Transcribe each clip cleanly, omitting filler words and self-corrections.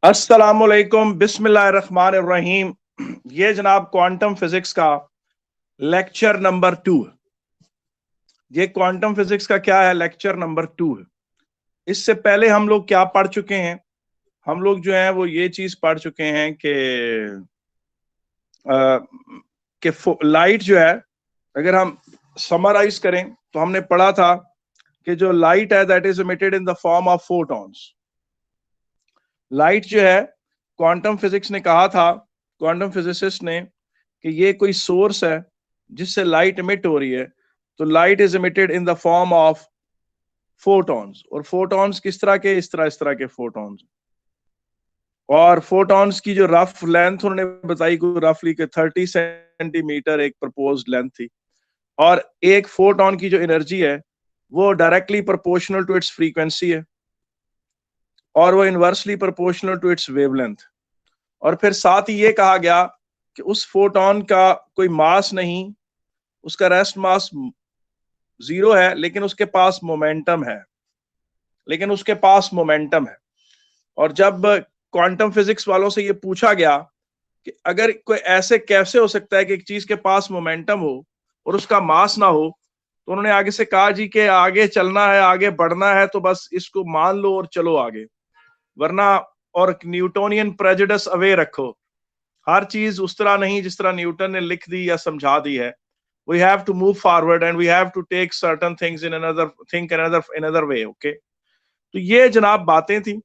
अस्सलामुअलैकुम बिस्मिल्लाहिर्रहमानिर्रहीम। ये जनाब क्वांटम फिजिक्स का लेक्चर नंबर 2 है। ये क्वांटम फिजिक्स का क्या है, लेक्चर नंबर 2 है। इससे पहले हम लोग क्या पढ़ चुके हैं, हम लोग जो है वो ये चीज पढ़ चुके हैं कि लाइट जो है, अगर हम समराइज करें तो हमने पढ़ा था कि जो लाइट है that is emitted in the form of photons. Light जो है, क्वांटम फिजिक्स ने कहा था, क्वांटम फिजिसिस्ट ने, कि ये कोई सोर्स है जिससे लाइट इमिट हो रही है। तो light is emitted in the form of photons. और फोटॉन्स किस तरह के, इस तरह के फोटॉन्स। और फोटॉन्स की जो रफ लेंथ उन्होंने बताई, कोई रफली के 30 सेंटीमीटर एक प्रपोज्ड लेंथ थी। और एक फोटॉन की जो एनर्जी है वो directly proportional to its frequency है, और वो inversely proportional to its wavelength. और फिर साथ ही ये कहा गया कि उस फोटॉन का कोई मास नहीं, उसका रेस्ट मास 0 है, लेकिन उसके पास मोमेंटम है। और जब क्वांटम फिजिक्स वालों से ये पूछा गया कि अगर कोई ऐसे कैसे हो सकता है कि एक चीज के पास मोमेंटम हो और उसका मास ना हो, तो उन्होंने आगे से कहा जी कि आगे चलना है, आगे बढ़ना है, तो बस इसको मान लो और चलो आगे, वरना और न्यूटोनियन प्रेजुडिस अवे रखो। हर चीज उस तरह नहीं जिस तरह न्यूटन ने लिख दी या समझा दी है। We have to move forward and we have to take certain things in another way, okay? तो ये जनाब बातें थी।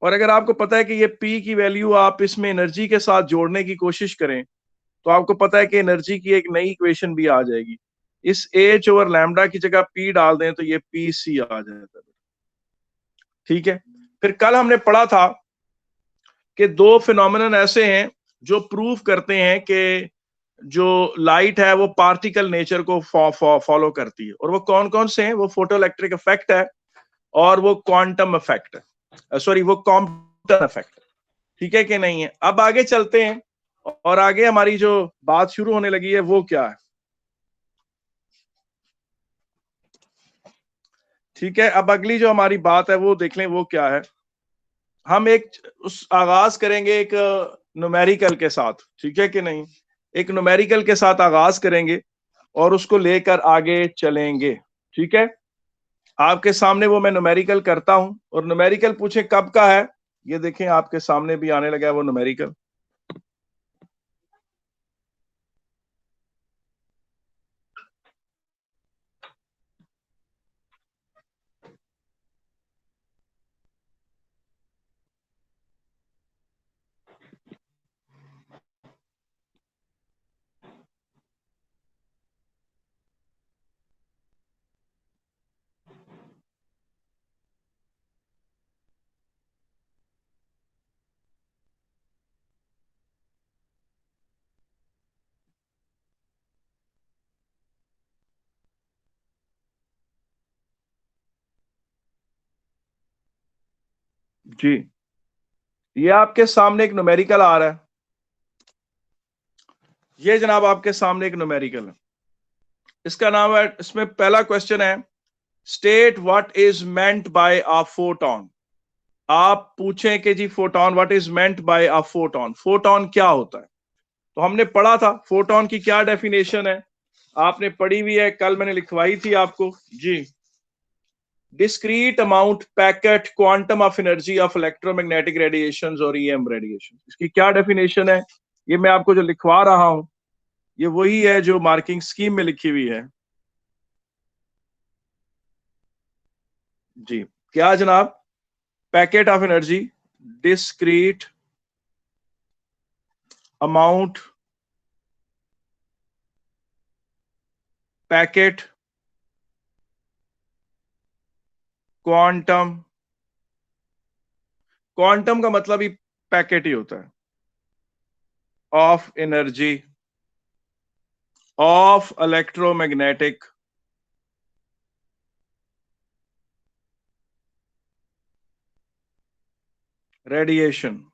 और अगर आपको पता है कि ये P की वैल्यू आप इसमें एनर्जी के साथ जोड़ने की कोशिश करें, तो आपको पता है कि एनर्जी की एक नई इक्वेशन भी आ जाएगी। इस H ओवर लैम्डा की जगह P डाल दें तो ये PC आ जाता है। ठीक है। फिर कल हमने पढ़ा था कि दो फिनोमिनन ऐसे हैं जो प्रूव करते हैं कि जो लाइट है वो पार्टिकल नेचर को फॉलो करती है। और वो कौन कौन से हैं? वो फोटो इलेक्ट्रिक इफेक्ट है और वो क्वांटम इफेक्ट है, सॉरी वो कॉम्पटन इफेक्ट है। ठीक है कि नहीं है? अब आगे चलते हैं और आगे हमारी जो बात शुरू होने लगी है वो क्या है। ठीक है, अब अगली जो हमारी बात है वो देख लें वो क्या है। हम एक उस आगाज करेंगे एक न्यूमेरिकल के साथ, ठीक है कि नहीं? एक न्यूमेरिकल के साथ आगाज करेंगे और उसको लेकर आगे चलेंगे। ठीक है, आपके सामने वो मैं न्यूमेरिकल करता हूं। और न्यूमेरिकल पूछे कब का है, ये देखें आपके सामने भी आने लगा है वो न्यूमेरिकल। जी, ये आपके सामने एक न्यूमेरिकल आ रहा है। ये जनाब आपके सामने एक न्यूमेरिकल है, इसका नाम है, इसमें पहला क्वेश्चन है, state what is meant by a photon. आप पूछें कि जी photon, what is meant by a photon, photon क्या होता है। तो हमने पढ़ा था फोटॉन की क्या डेफिनेशन है, आपने पढ़ी हुई है, कल मैंने लिखवाई थी आपको जी। Discrete amount packet quantum of energy of electromagnetic radiations और ईएम रेडिएशन। इसकी क्या डेफिनेशन है, ये मैं आपको जो लिखवा रहा हूं ये वही है जो मार्किंग स्कीम में लिखी हुई है जी। क्या जनाब? Packet of energy, discrete amount packet quantum, quantum का मतलब ही पैकेट ही होता है, of energy of electromagnetic radiation.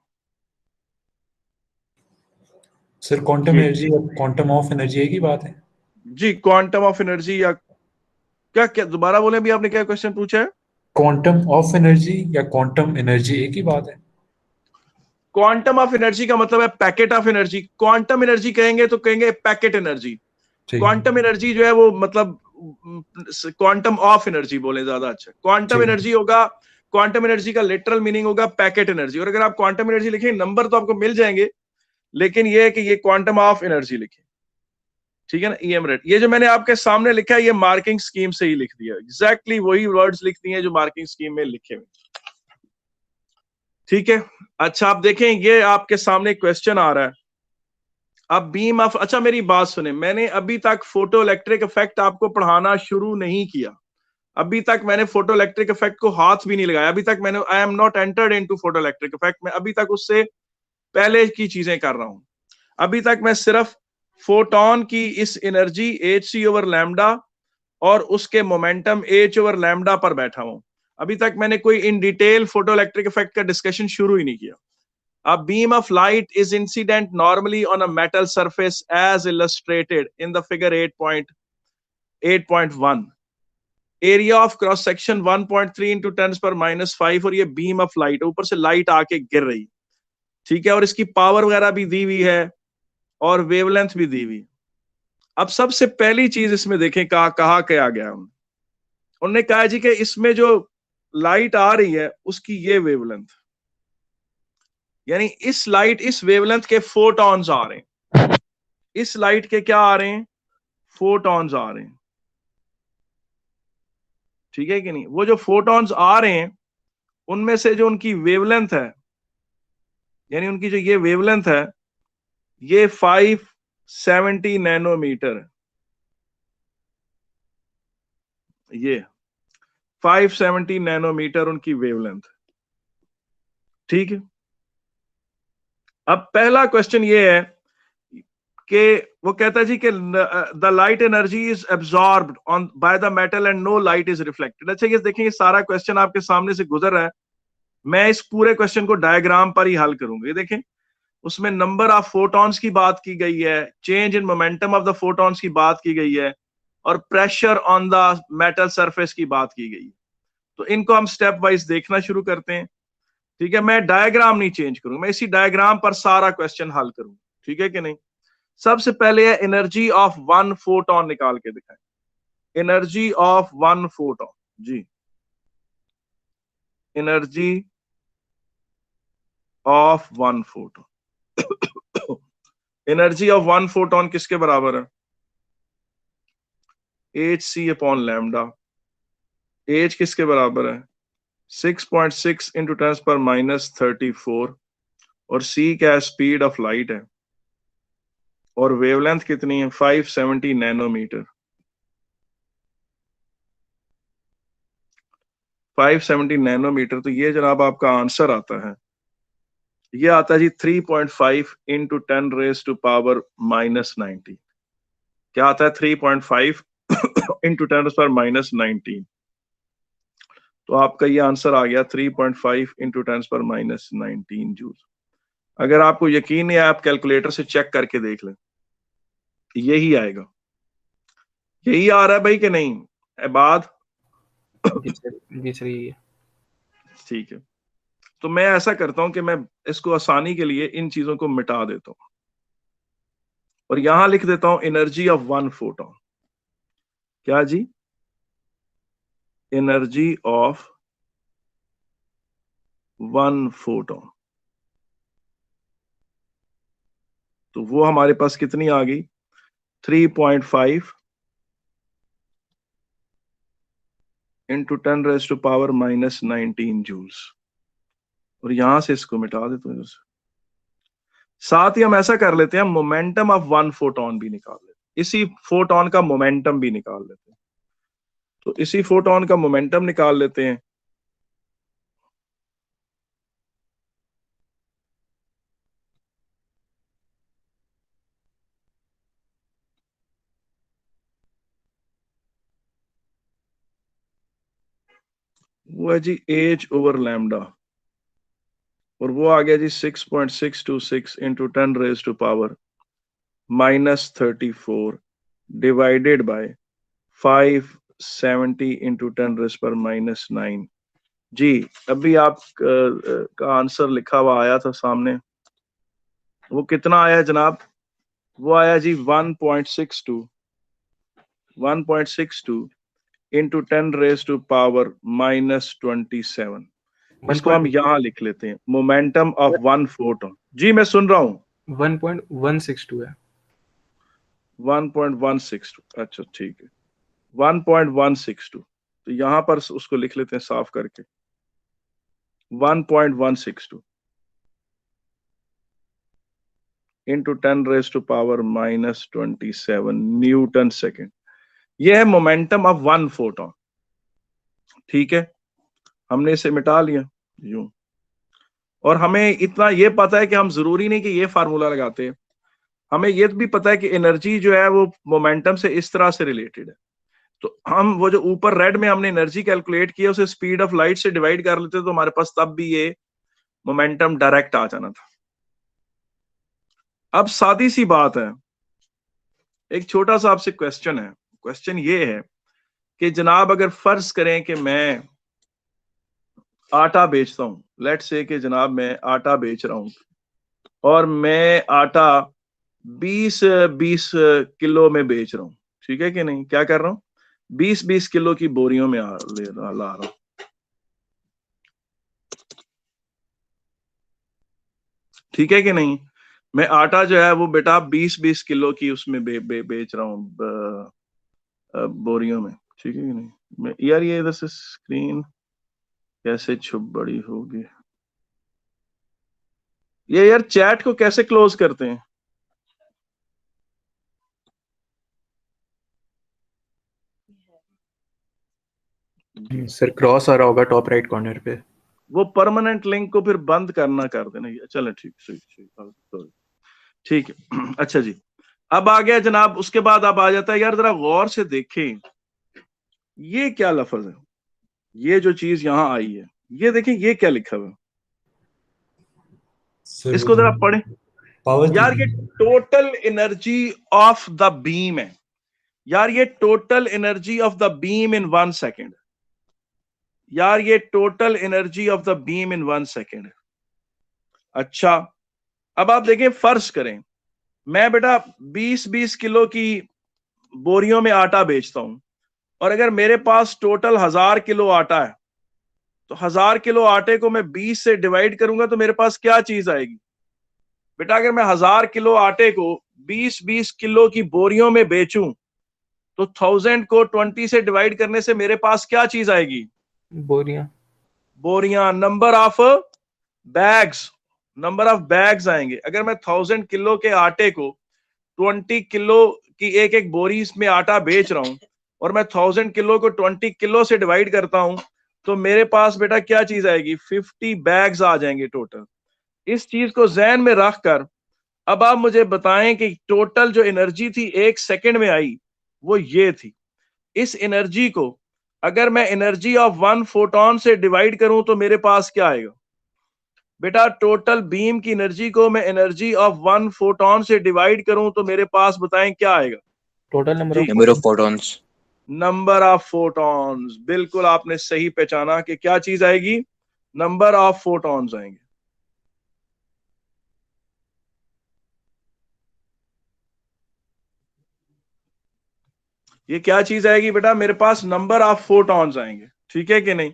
Sir quantum ये एनर्जी और क्वांटम ऑफ एनर्जी एक ही बात है? जी, क्वांटम ऑफ एनर्जी या क्या, क्या दोबारा बोले भी, आपने क्या क्वेश्चन पूछा है? क्वांटम ऑफ एनर्जी या क्वांटम एनर्जी एक ही बात है? क्वांटम ऑफ एनर्जी का मतलब है packet of energy. Quantum energy कहेंगे तो कहेंगे पैकेट एनर्जी। क्वांटम एनर्जी जो है वो मतलब क्वांटम ऑफ एनर्जी बोले ज्यादा अच्छा। क्वांटम एनर्जी होगा, क्वांटम एनर्जी का लिटरल मीनिंग होगा पैकेट एनर्जी। और अगर आप क्वांटम एनर्जी लिखें नंबर तो आपको मिल जाएंगे, लेकिन ये है कि ये क्वांटम ऑफ एनर्जी लिखे, ठीक है ना। ईएम रेट, ये जो मैंने आपके सामने लिखा है ये मार्किंग स्कीम से ही लिख दिया, एग्जैक्टली वही वर्ड्स लिख दिए जो मार्किंग स्कीम में लिखे हुए, ठीक है। अच्छा आप देखें ये आपके सामने क्वेश्चन आ रहा है। अब बीम ऑफ, अच्छा मेरी बात सुने, मैंने अभी तक फोटो इलेक्ट्रिक इफेक्ट आपको पढ़ाना शुरू नहीं किया। अभी तक मैंने फोटो इलेक्ट्रिक इफेक्ट को हाथ भी नहीं लगाया। अभी तक मैंने I am not entered into photo electric effect. मैं अभी तक उससे पहले की चीजें कर रहा हूं। अभी तक मैं सिर्फ फोटोन की इस एनर्जी hc ओवर लैम्डा और उसके मोमेंटम h ओवर लैम्डा पर बैठा हूं। अभी तक मैंने कोई in detail photo electric effect का डिस्कशन शुरू ही नहीं किया। A beam of light is incident normally on a metal surface as illustrated in the figure 8.1. Area of cross section 1.3 into 10⁻⁵ और ये beam of light, ऊपर से लाइट आके गिर रही, ठीक है, और इसकी पावर वगैरह भी दी हुई है और वेवलेंथ भी दी हुई। अब सबसे पहली चीज इसमें देखें कहा क्या गया, उन्होंने कहा जी कि इसमें जो लाइट आ रही है उसकी ये वेवलेंथ, यानी इस लाइट इस वेवलेंथ के फोटॉन्स आ रहे हैं। इस लाइट के क्या आ रहे हैं? फोटॉन्स आ रहे हैं, ठीक है कि नहीं। वो जो फोटॉन्स आ रहे हैं उनमें से जो उनकी वेवलेंथ है, यानी उनकी जो ये वेवलेंथ है ये 570 नैनोमीटर है। ये 570 नैनोमीटर उनकी वेवलेंथ, ठीक है। अब पहला क्वेश्चन ये है कि वो कहता है जी कि the light energy is absorbed on by the metal and no light is reflected. अच्छा ये देखें, ये सारा क्वेश्चन आपके सामने से गुजर रहा है। मैं इस पूरे क्वेश्चन को डायग्राम पर ही हल करूंगा। ये देखें, उसमें नंबर ऑफ फोटॉन्स की बात की गई है, change in momentum of the photons की बात की गई है, और pressure on the metal surface की बात की गई है। तो इनको हम स्टेप वाइज देखना शुरू करते हैं, ठीक है। मैं डायग्राम नहीं चेंज करूंगा, मैं इसी डायग्राम पर सारा क्वेश्चन हल करूंगा, ठीक है कि नहीं। सबसे पहले है एनर्जी ऑफ वन फोटॉन निकाल के दिखाएं। एनर्जी ऑफ वन फोटॉन, जी energy of one photon. Energy of one photon किसके बराबर है? hc upon lambda. h किसके बराबर है? 6.6 इंटू 10⁻34 और c क्या है? स्पीड ऑफ लाइट है, और वेवलेंथ कितनी है? 570 नैनोमीटर। 570 नैनोमीटर, तो ये जनाब आपका आंसर आता है, ये आता है जी 3.5 इंटू 10⁻⁻⁻19। क्या आता है? 3.5 इंटू 10⁻⁻19। तो आपका ये आंसर आ गया 3.5 इंटू 10⁻⁻19 जूल। अगर आपको यकीन नहीं है आप कैलकुलेटर से चेक करके देख लें, यही आएगा। यही आ रहा है भाई कि नहीं इबाद? जी सर यही है। ठीक है, तो मैं ऐसा करता हूं कि मैं इसको आसानी के लिए इन चीजों को मिटा देता हूं और यहां लिख देता हूं एनर्जी ऑफ वन फोटॉन। क्या जी? Energy of one photon. तो वो हमारे पास कितनी आ गई? 3.5 इंटू 10⁻⁻19 जूल्स। और यहां से इसको मिटा देते हैं। साथ ही हम ऐसा कर लेते हैं, मोमेंटम ऑफ वन फोटॉन भी निकाल लेते हैं, इसी फोटॉन का मोमेंटम भी निकाल लेते हैं। तो इसी फोटॉन का मोमेंटम निकाल लेते हैं। वो है जी एच ओवर लैम्डा, और वो आ गया जी 6.626 इंटू 10⁻⁻34 डिवाइडेड बाय 570 इंटू 10⁻⁹ जी अभी आप का आंसर लिखा हुआ आया था सामने, वो कितना आया जनाब? वो आया जी 1.62 into 10 raised to power -27। इसको हम यहाँ लिख लेते हैं, मोमेंटम ऑफ वन फोटोन। जी मैं सुन रहा हूँ। 1.162 है। 1.162, अच्छा ठीक है, 1.162। तो यहाँ पर उसको लिख लेते हैं साफ करके, 1.162 into 10 raised to power -27 Newton second. यह है मोमेंटम ऑफ वन फोटोन। ठीक है, हमने इसे मिटा लिया यूं, और हमें इतना ये पता है कि हम जरूरी नहीं कि ये फार्मूला लगाते हैं, हमें ये भी पता है कि एनर्जी जो है वो मोमेंटम से इस तरह से रिलेटेड है। तो हम वो जो ऊपर रेड में हमने एनर्जी कैलकुलेट किया उसे स्पीड ऑफ लाइट से डिवाइड कर लेते तो हमारे पास तब भी ये मोमेंटम डायरेक्ट आ जाना था। अब सादी सी बात है, एक छोटा सा आपसे क्वेश्चन है। क्वेश्चन ये है कि जनाब अगर फर्ज करें कि मैं आटा बेचता हूं, लेट्स से कि जनाब मैं आटा बेच रहा हूं और मैं आटा 20 किलो में बेच रहा हूं, ठीक है कि नहीं? क्या कर रहा हूं? 20 किलो की बोरियों में ला रहा हूं, ठीक है कि नहीं? मैं आटा जो है वो बेटा 20 किलो की उसमें बेच रहा हूँ बोरियों में, ठीक है कि नहीं? मैं यार ये इधर से स्क्रीन कैसे छुप बड़ी होगी? ये यार चैट को कैसे क्लोज करते हैं? सर क्रॉस आ रहा होगा टॉप राइट कॉर्नर पे। वो परमानेंट लिंक को फिर बंद करना कर देना। चलो ठीक ठीक है। अच्छा जी, अब आ गया जनाब, उसके बाद अब आ जाता है, यार जरा गौर से देखें ये क्या लफ्ज है, ये जो चीज यहां आई है, ये देखें ये क्या लिखा हुआ है, इसको जरा पढ़ें। पावर यार ये total energy of the beam है, यार ये total energy of the beam in 1 second, यार ये total energy of the beam in 1 second है। अच्छा, अब आप देखें, फर्ज करें मैं बेटा 20 किलो की बोरियों में आटा बेचता हूं, और अगर मेरे पास टोटल 1000 किलो आटा है, तो 1000 किलो आटे को मैं 20 से डिवाइड करूंगा तो मेरे पास क्या चीज आएगी? बेटा अगर मैं 1000 किलो आटे को 20 किलो की बोरियों में बेचूं तो 1000 को 20 से डिवाइड करने से मेरे पास क्या चीज आएगी? बोरियां। बोरियां, number of bags, number of bags आएंगे। अगर मैं 1000 किलो के आटे को 20 किलो की एक एक बोरी में आटा बेच रहा हूं और मैं 1000 किलो को 20 किलो से डिवाइड करता हूं तो मेरे पास बेटा क्या चीज आएगी? 50 बैग्स आ जाएंगे टोटल। इस चीज को जहन में रखकर अब आप मुझे बताएं कि टोटल जो एनर्जी थी 1 सेकंड में आई वो ये थी। इस एनर्जी को अगर मैं एनर्जी ऑफ 1 फोटोन से डिवाइड करूं तो मेरे पास क्या आएगा? बेटा टोटल बीम की एनर्जी को मैं एनर्जी ऑफ 1 फोटोन से डिवाइड करूं तो मेरे पास बताएं क्या आएगा? Total number of photons. Number of photons, बिल्कुल आपने सही पहचाना कि क्या चीज आएगी? नंबर ऑफ फोटॉन्स आएंगे। ये क्या चीज आएगी बेटा? मेरे पास नंबर ऑफ फोटॉन्स आएंगे, ठीक है कि नहीं?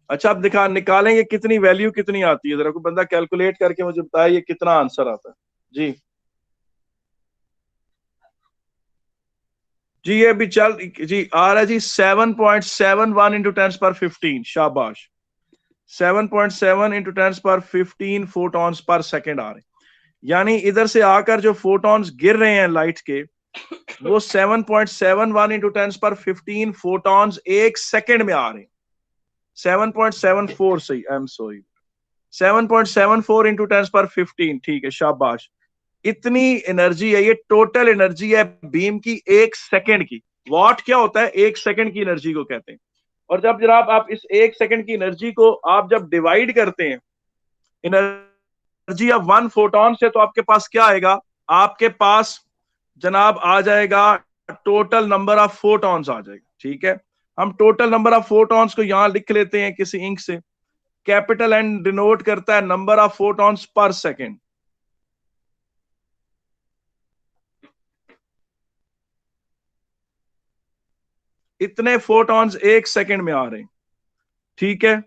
अच्छा, अब दिखा निकालेंगे कितनी वैल्यू कितनी आती है, जरा कोई बंदा कैलकुलेट करके मुझे बताए ये कितना आंसर आता है। जी जी, ये भी चल जी आ रहा है जी 7.71 इंटू 10⁻15। शाबाश, 7.7 इंटू 10⁻15 फोटॉन्स पर सेकेंड आ रहे हैं। यानी इधर से आकर जो फोटॉन्स गिर रहे हैं लाइट के वो 7.71 इंटू 10⁻15 फोटॉन्स एक सेकेंड में आ रहे हैं। 7.74 सही, आई एम सॉरी, 7.74 इंटू 10⁻15, ठीक है, शाबाश। इतनी एनर्जी है, ये टोटल एनर्जी है बीम की एक सेकंड की। वॉट क्या होता है? एक सेकंड की एनर्जी को कहते हैं। और जब जनाब आप इस एक सेकंड की एनर्जी को आप जब डिवाइड करते हैं एनर्जी ऑफ 1 फोटोन से तो आपके पास क्या आएगा? आपके पास जनाब आ जाएगा टोटल नंबर ऑफ फोटॉन्स आ जाएगा, ठीक है। हम टोटल नंबर ऑफ फोटॉन्स को यहां लिख लेते हैं किसी इंक से। कैपिटल एन डिनोट करता है number of photons per second. इतने फोटॉन्स एक सेकंड में आ रहे हैं, ठीक है।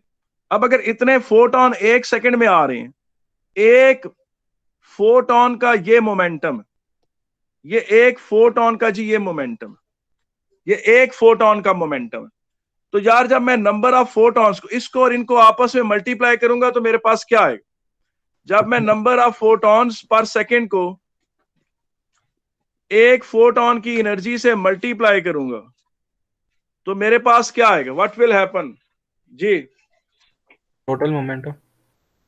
अब अगर इतने फोटॉन एक सेकंड में आ रहे हैं, एक फोटॉन का ये मोमेंटम, ये एक फोटॉन का जी ये मोमेंटम, ये एक फोटॉन का मोमेंटम है। तो यार जब मैं नंबर ऑफ फोटॉन्स को, इसको और इनको आपस में मल्टीप्लाई करूंगा तो मेरे पास क्या आएगा? जब मैं number of photons per second को एक फोटॉन की एनर्जी से मल्टीप्लाई करूंगा तो मेरे पास क्या आएगा? व्हाट विल हैपन जी? Total momentum.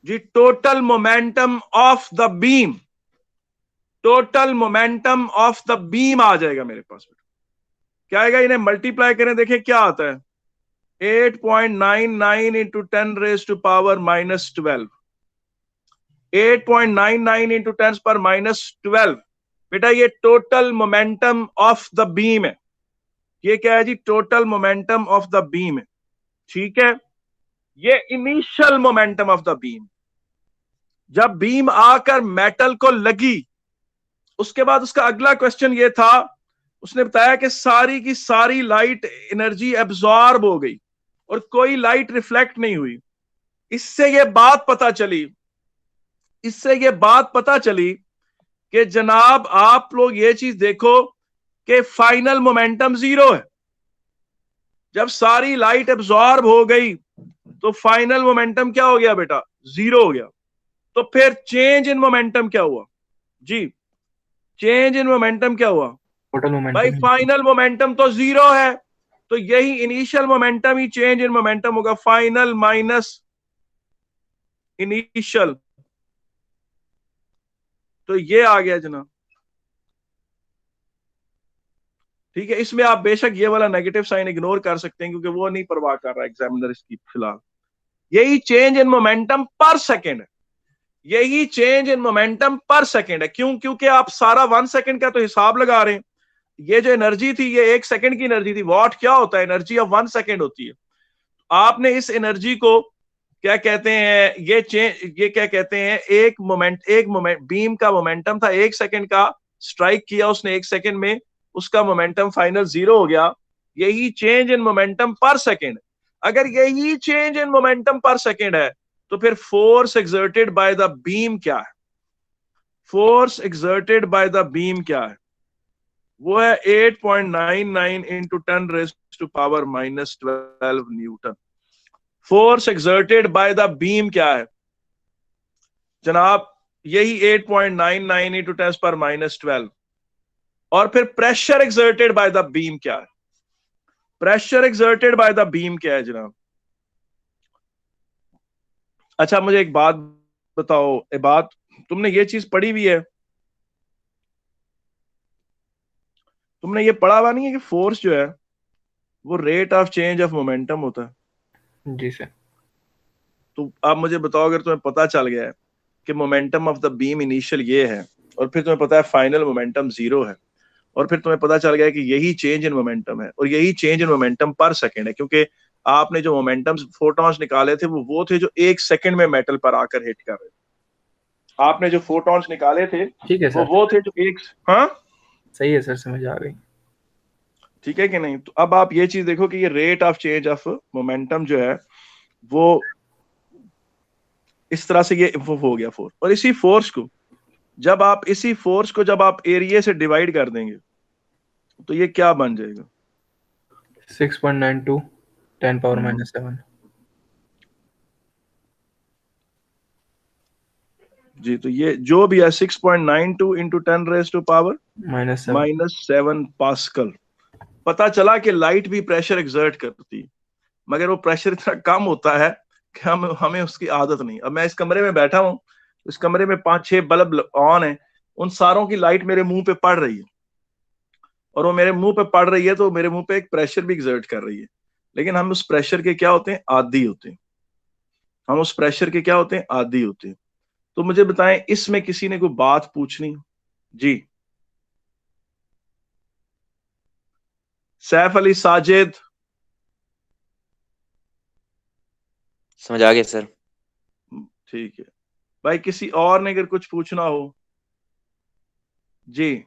जी total momentum of the beam, total momentum of the beam आ जाएगा मेरे पास। क्या आएगा? इन्हें मल्टीप्लाई करें, देखें क्या आता है। 8.99 into 10 raise to power -12, 8.99 into 10 पर -12। बेटा ये total momentum of the beam है। ये क्या है जी? Total momentum of the beam है, ठीक है। ये initial momentum of the beam, जब बीम आकर मेटल को लगी, उसके बाद उसका अगला क्वेश्चन ये था, उसने बताया कि सारी की सारी लाइट एनर्जी एब्जॉर्ब हो गई और कोई लाइट रिफ्लेक्ट नहीं हुई। इससे ये बात पता चली, इससे ये बात पता चली कि जनाब आप लोग ये चीज देखो कि फाइनल मोमेंटम जीरो है। जब सारी लाइट एब्जॉर्ब हो गई तो फाइनल मोमेंटम क्या हो गया बेटा? जीरो हो गया। तो फिर चेंज इन मोमेंटम क्या हुआ जी? चेंज इन मोमेंटम क्या हुआ टोटल भाई? मोमेंटम। फाइनल मोमेंटम तो जीरो है, तो यही initial momentum he change in momentum होगा। फाइनल माइनस इनिशियल, तो ये आ गया जनाब, ठीक है। इसमें आप बेशक ये वाला नेगेटिव साइन इग्नोर कर सकते हैं क्योंकि वो नहीं परवाह कर रहा एग्जामिनर इसकी फिलहाल। यही change in momentum per second है, यही change in momentum per second है। क्यों? क्योंकि आप सारा 1 सेकेंड का तो हिसाब लगा रहे हैं। ये जो एनर्जी थी ये 1 सेकेंड की एनर्जी थी। वॉट क्या होता है? एनर्जी ऑफ 1 सेकेंड होती है। आपने इस एनर्जी को क्या कहते हैं? ये क्या कहते हैं? एक मोमेंट बीम का मोमेंटम था 1 सेकेंड का, स्ट्राइक किया उसने 1 सेकेंड में, उसका मोमेंटम फाइनल जीरो हो गया। यही change in momentum per second. अगर यही change in momentum per second है तो फिर force exerted by the beam क्या है? Force exerted by the beam क्या है? वो है 8.99 into 10 raise to power -12 newton. Force exerted by the beam क्या है जनाब? यही 8.99 इंटू 10 पर -12। और फिर pressure exerted by the beam क्या है? Pressure exerted by the beam क्या है जनाब? अच्छा मुझे एक बात बताओ, एक बात, तुमने ये चीज पढ़ी हुई है? तुमने ये पढ़ा हुआ नहीं है कि फोर्स जो है वो rate of change of momentum होता है? जी सर। तो आप मुझे बताओ, अगर तुम्हें पता चल गया है कि momentum of the beam initial ये है और फिर तुम्हें पता है फाइनल मोमेंटम जीरो है, और फिर तुम्हें पता चल गया है कि यही चेंज इन मोमेंटम है और यही चेंज इन मोमेंटम पर सेकंड है, क्योंकि आपने जो मोमेंटम फोटॉन्स निकाले थे वो थे जो 1 सेकंड में मेटल पर आकर हिट कर रहे थे। आपने जो फोटॉन्स निकाले थे ठीक है सर। वो थे जो एक, हाँ सही है सर, समझ आ गई। ठीक है कि नहीं? तो अब आप ये चीज देखो कि ये rate of change of momentum जो है वो इस तरह से ये वो हो गया फोर्स। और इसी फोर्स को जब आप एरिया से डिवाइड कर देंगे तो ये क्या बन जाएगा? 6.92 10 पावर -7। जी तो ये जो भी है 6.92 into 10 raise to power -7। -7 pascal. पता चला कि लाइट भी प्रेशर एक्सर्ट करती है, मगर वो प्रेशर इतना कम होता है कि हमें उसकी आदत नहीं। अब मैं इस कमरे में बैठा हूं, इस कमरे में 5-6 बल्ब ऑन है, उन सारों की लाइट मेरे मुंह पे पड़ रही है और वो मेरे मुंह पे पड़ रही है तो मेरे मुंह पे एक प्रेशर भी एक्सर्ट कर रही है, लेकिन हम उस प्रेशर के क्या होते हैं? आदी होते हैं। हम उस प्रेशर के क्या होते हैं? आदी होते हैं। तो मुझे बताएं, इसमें किसी ने कोई बात पूछनी जी? सैफ अली साजिद, समझ आ गया सर। ठीक है भाई, किसी और ने अगर कुछ पूछना हो जी।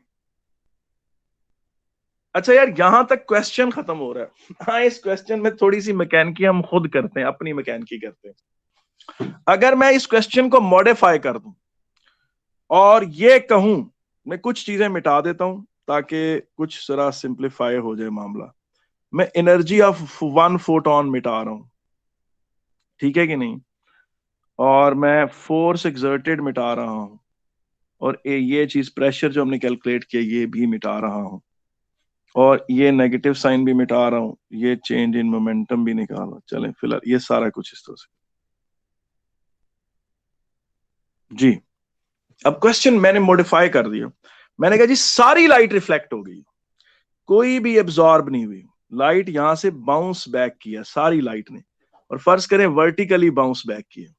अच्छा यार, यहां तक क्वेश्चन खत्म हो रहा है। हाँ, इस क्वेश्चन में थोड़ी सी मैकेनिकी हम खुद करते हैं, अपनी मैकेनिकी करते हैं। अगर मैं इस क्वेश्चन को मॉडिफाई कर दूं और ये कहूं, मैं कुछ चीजें मिटा देता हूं ताकि कुछ जरा सिंप्लीफाई हो जाए मामला। मैं एनर्जी ऑफ 1 फोटोन मिटा रहा हूं, ठीक है कि नहीं, और मैं फोर्स एक्सर्टेड मिटा रहा हूं, और ये चीज प्रेशर जो हमने कैलकुलेट किया ये भी मिटा रहा हूं, और ये नेगेटिव साइन भी मिटा रहा हूं, ये चेंज इन मोमेंटम भी निकाला। चलें फिलहाल ये सारा कुछ इस तरह से जी। अब क्वेश्चन मैंने मॉडिफाई कर दिया। मैंने कहा जी सारी लाइट रिफ्लेक्ट हो गई, कोई भी एब्जॉर्ब नहीं हुई, लाइट यहां से बाउंस बैक किया सारी लाइट ने, और फर्ज करें वर्टिकली बाउंस बैक किया।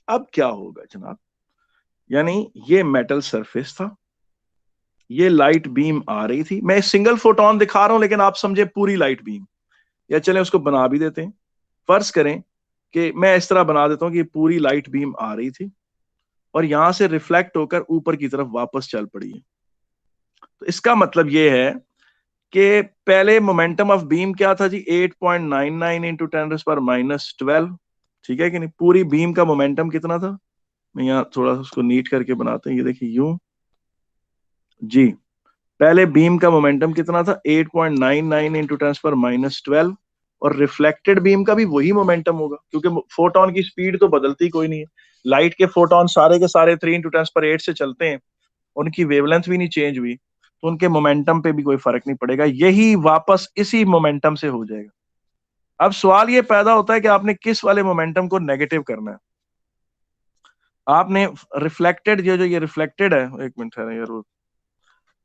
अब क्या होगा जनाब, यानी ये मेटल सरफेस था, ये लाइट बीम आ रही थी, मैं सिंगल फोटोन दिखा रहा हूं लेकिन आप समझे पूरी लाइट बीम, या चले उसको बना भी देते हैं। फर्ज करें कि मैं इस तरह बना देता हूं कि पूरी लाइट बीम आ रही थी और यहां से रिफ्लेक्ट होकर ऊपर की तरफ वापस चल पड़ी है। तो इसका मतलब ये है कि पहले मोमेंटम ऑफ बीम क्या था जी, 8.99 इंटू 10⁻⁻12, ठीक है कि नहीं। पूरी बीम का मोमेंटम कितना था, मैं यहाँ थोड़ा सा उसको नीट करके बनाते हैं, ये देखिए यूं जी। पहले बीम का मोमेंटम कितना था, 8.99 इंटू 10⁻12, और रिफ्लेक्टेड बीम का भी वही मोमेंटम होगा, क्योंकि फोटोन की स्पीड तो बदलती कोई नहीं है। लाइट के फोटोन सारे के सारे 3 इंटू 10⁸ से चलते हैं, उनकी वेवलेंथ भी नहीं चेंज हुई, तो उनके मोमेंटम पे भी कोई फर्क नहीं पड़ेगा, यही वापस इसी मोमेंटम से हो जाएगा। अब सवाल ये पैदा होता है कि आपने किस वाले मोमेंटम को नेगेटिव करना है। आपने रिफ्लेक्टेड, जो जो ये रिफ्लेक्टेड है, एक मिनट है यार,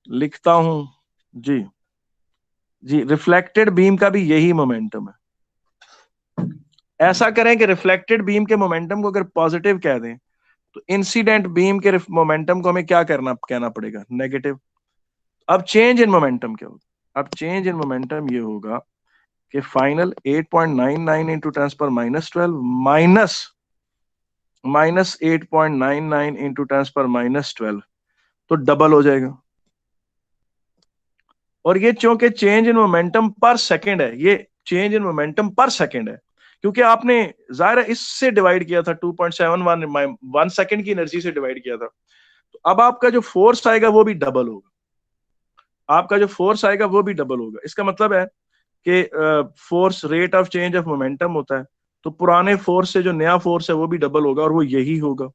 लिखता हूं जी। जी, रिफ्लेक्टेड बीम का भी यही मोमेंटम है। ऐसा करें कि रिफ्लेक्टेड बीम के मोमेंटम को अगर पॉजिटिव कह दें, तो इंसिडेंट बीम के मोमेंटम को हमें क्या कहना पड़ेगा, नेगेटिव। अब चेंज इन मोमेंटम क्या होगा, अब चेंज इन मोमेंटम ये होगा कि फाइनल 8.99 इंटू 10⁻12 माइनस 8.99 इंटू 10⁻12, तो डबल हो जाएगा। और ये चूंकि चेंज इन मोमेंटम पर सेकंड है, ये चेंज इन मोमेंटम पर सेकंड है, क्योंकि आपने जाहिर है इससे डिवाइड किया था, 2.71 1 सेकंड की एनर्जी से डिवाइड किया था, तो अब आपका जो फोर्स आएगा वो भी डबल होगा, आपका जो फोर्स आएगा वो भी डबल होगा। इसका मतलब है कि force rate of change of momentum होता है, तो पुराने फोर्स से जो नया फोर्स है वो भी डबल होगा, और वो यही होगा,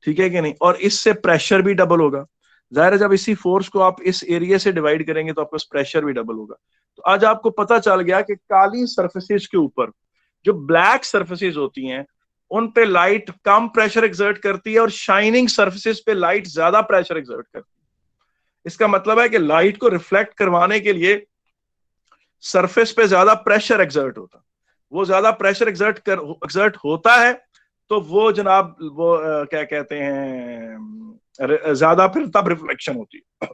ठीक है कि नहीं। और इससे प्रेशर भी डबल होगा, जाहिर है जब इसी फोर्स को आप इस एरिया से डिवाइड करेंगे तो आपका प्रेशर भी डबल होगा। तो आज आपको पता चल गया कि काली सरफेसेस के ऊपर जो ब्लैक सरफेसेस होती हैं उन पे लाइट कम प्रेशर एक्सर्ट करती है, और शाइनिंग सरफेसेस पे लाइट ज्यादा प्रेशर एक्सर्ट करती है। इसका मतलब है कि लाइट को रिफ्लेक्ट करवाने के लिए सरफेस पे ज्यादा प्रेशर एक्सर्ट होता है, वो ज्यादा प्रेशर एक्सर्ट होता है, तो वो जनाब वो क्या कहते हैं, ज्यादा फिर तब रिफ्लेक्शन होती है।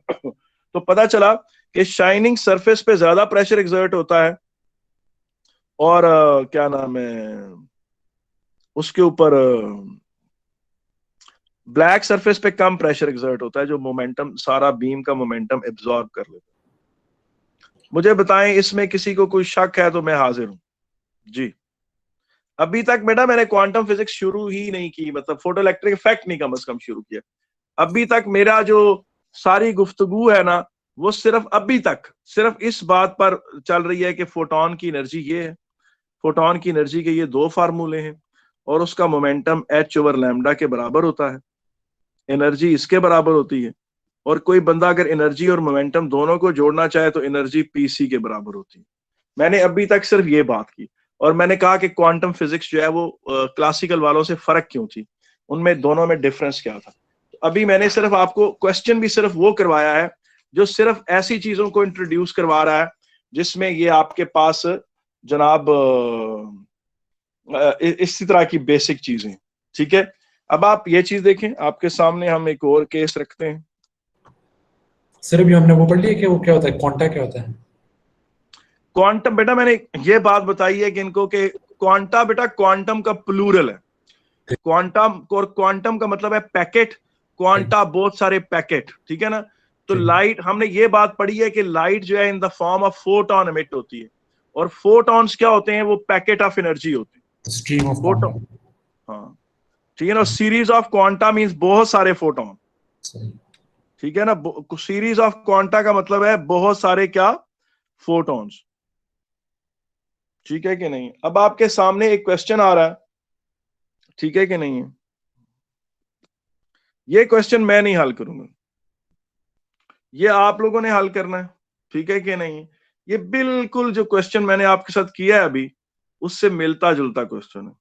तो पता चला कि शाइनिंग सरफेस पे ज्यादा प्रेशर एक्सर्ट होता है, और क्या नाम है उसके ऊपर ब्लैक सरफेस पे कम प्रेशर एक्सर्ट होता है, जो मोमेंटम सारा बीम का मोमेंटम एब्जॉर्ब कर लेता है। मुझे बताएं इसमें किसी को कोई शक है तो मैं हाजिर हूं जी। अभी तक बेटा मैंने क्वांटम फिजिक्स शुरू ही नहीं की, मतलब फोटो इलेक्ट्रिक इफेक्ट नहीं कम से कम शुरू किया। अभी तक मेरा जो सारी गुफ्तगू है ना, वो सिर्फ अभी तक सिर्फ इस बात पर चल रही है कि फोटोन की एनर्जी ये है, फोटोन की एनर्जी के ये दो फार्मूले हैं, और उसका मोमेंटम h/λ के बराबर होता है, एनर्जी इसके बराबर होती है, और कोई बंदा अगर एनर्जी और मोमेंटम दोनों को जोड़ना चाहे तो एनर्जी pc के बराबर होती है। मैंने अभी तक सिर्फ ये बात की, और मैंने कहा कि क्वांटम फिजिक्स जो है वो क्लासिकल वालों से फर्क क्यों थी, उनमें दोनों में डिफरेंस क्या था। तो अभी मैंने सिर्फ आपको क्वेश्चन भी सिर्फ वो करवाया है जो सिर्फ ऐसी चीजों को इंट्रोड्यूस करवा रहा है जिसमें ये आपके पास जनाब इसी तरह की बेसिक चीजें, ठीक है। अब आप ये चीज देखें, आपके सामने हम एक और केस रखते हैं। सर अभी हमने वो पढ़ लिया कि वो क्या होता है, क्वांटा क्या होता है? क्वांटम बेटा मैंने ये बात बताई है कि इनको के क्वांटा बेटा क्वांटम का प्लूरल है, क्वांटम और क्वांटम का मतलब है पैकेट, क्वांटा बहुत सारे पैकेट, ठीक है ना। तो लाइट, हमने ये बात पढ़ी है कि लाइट जो है in the form of photon emit होती है, और फोटॉन्स क्या होते हैं, वो पैकेट ऑफ एनर्जी होते हैं, स्ट्रीम ऑफ फोटोन। हाँ ठीक है ना, सीरीज ऑफ क्वांटा मींस बहुत सारे फोटोन, ठीक है ना। सीरीज ऑफ क्वांटा का मतलब है बहुत सारे क्या, फोटॉन्स, ठीक है कि नहीं। अब आपके सामने एक क्वेश्चन आ रहा है, ठीक है कि नहीं है, ये क्वेश्चन मैं नहीं हल करूंगा, ये आप लोगों ने हल करना है, ठीक है कि नहीं। ये बिल्कुल जो क्वेश्चन मैंने आपके साथ किया है अभी, उससे मिलता जुलता क्वेश्चन है।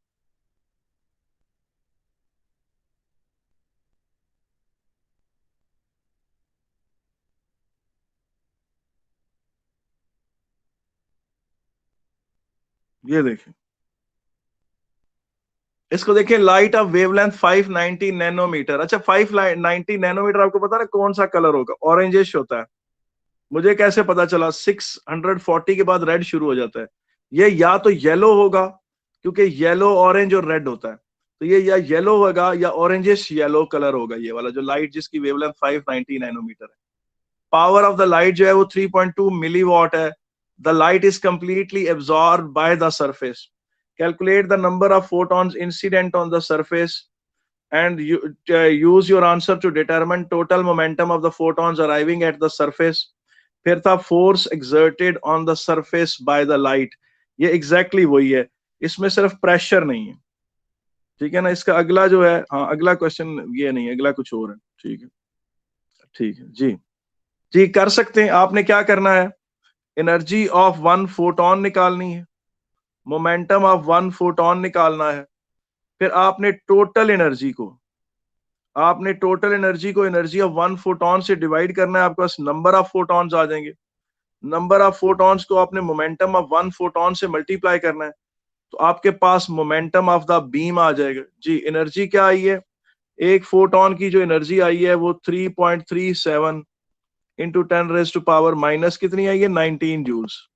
ये देखें, इसको देखें, लाइट ऑफ वेवलेंथ 590 नैनोमीटर। अच्छा 590 नैनोमीटर, आपको पता है कौन सा कलर होगा, ऑरेंजिश होता है। मुझे कैसे पता चला, 640 के बाद रेड शुरू हो जाता है, ये या तो येलो होगा, क्योंकि येलो ऑरेंज और रेड होता है, तो ये या येलो होगा या ऑरेंजिश येलो कलर होगा, ये वाला जो लाइट जिसकी वेवलेंथ 590 नैनोमीटर है। पावर ऑफ द लाइट जो है वो 3.2 मिलीवॉट है। The light is completely absorb by the surface. Calculate the number of photons incident on the surface and use your answer to determine total momentum of the photons arriving at the surface. फिर था force exerted on the surface by the light. ये exactly वही है, इसमें सिर्फ pressure नहीं है, ठीक है ना। इसका अगला जो है, हाँ अगला क्वेश्चन ये नहीं है, अगला कुछ और है, ठीक है, ठीक है जी, जी कर सकते हैं। आपने क्या करना है, एनर्जी ऑफ वन फोटोन निकालनी है, मोमेंटम ऑफ वन फोटोन निकालना है, फिर आपने टोटल एनर्जी को एनर्जी ऑफ वन फोटोन से डिवाइड करना है, आपके पास नंबर ऑफ फोटॉन्स आ जाएंगे। नंबर ऑफ फोटॉन्स को आपने मोमेंटम ऑफ वन फोटोन से मल्टीप्लाई करना है, तो आपके पास मोमेंटम ऑफ द बीम आ जाएगा। जी एनर्जी क्या आई है, एक फोटोन की जो एनर्जी आई है वो 3.37 इंटू 10⁻⁻, कितनी आई है, 19 जूल्स,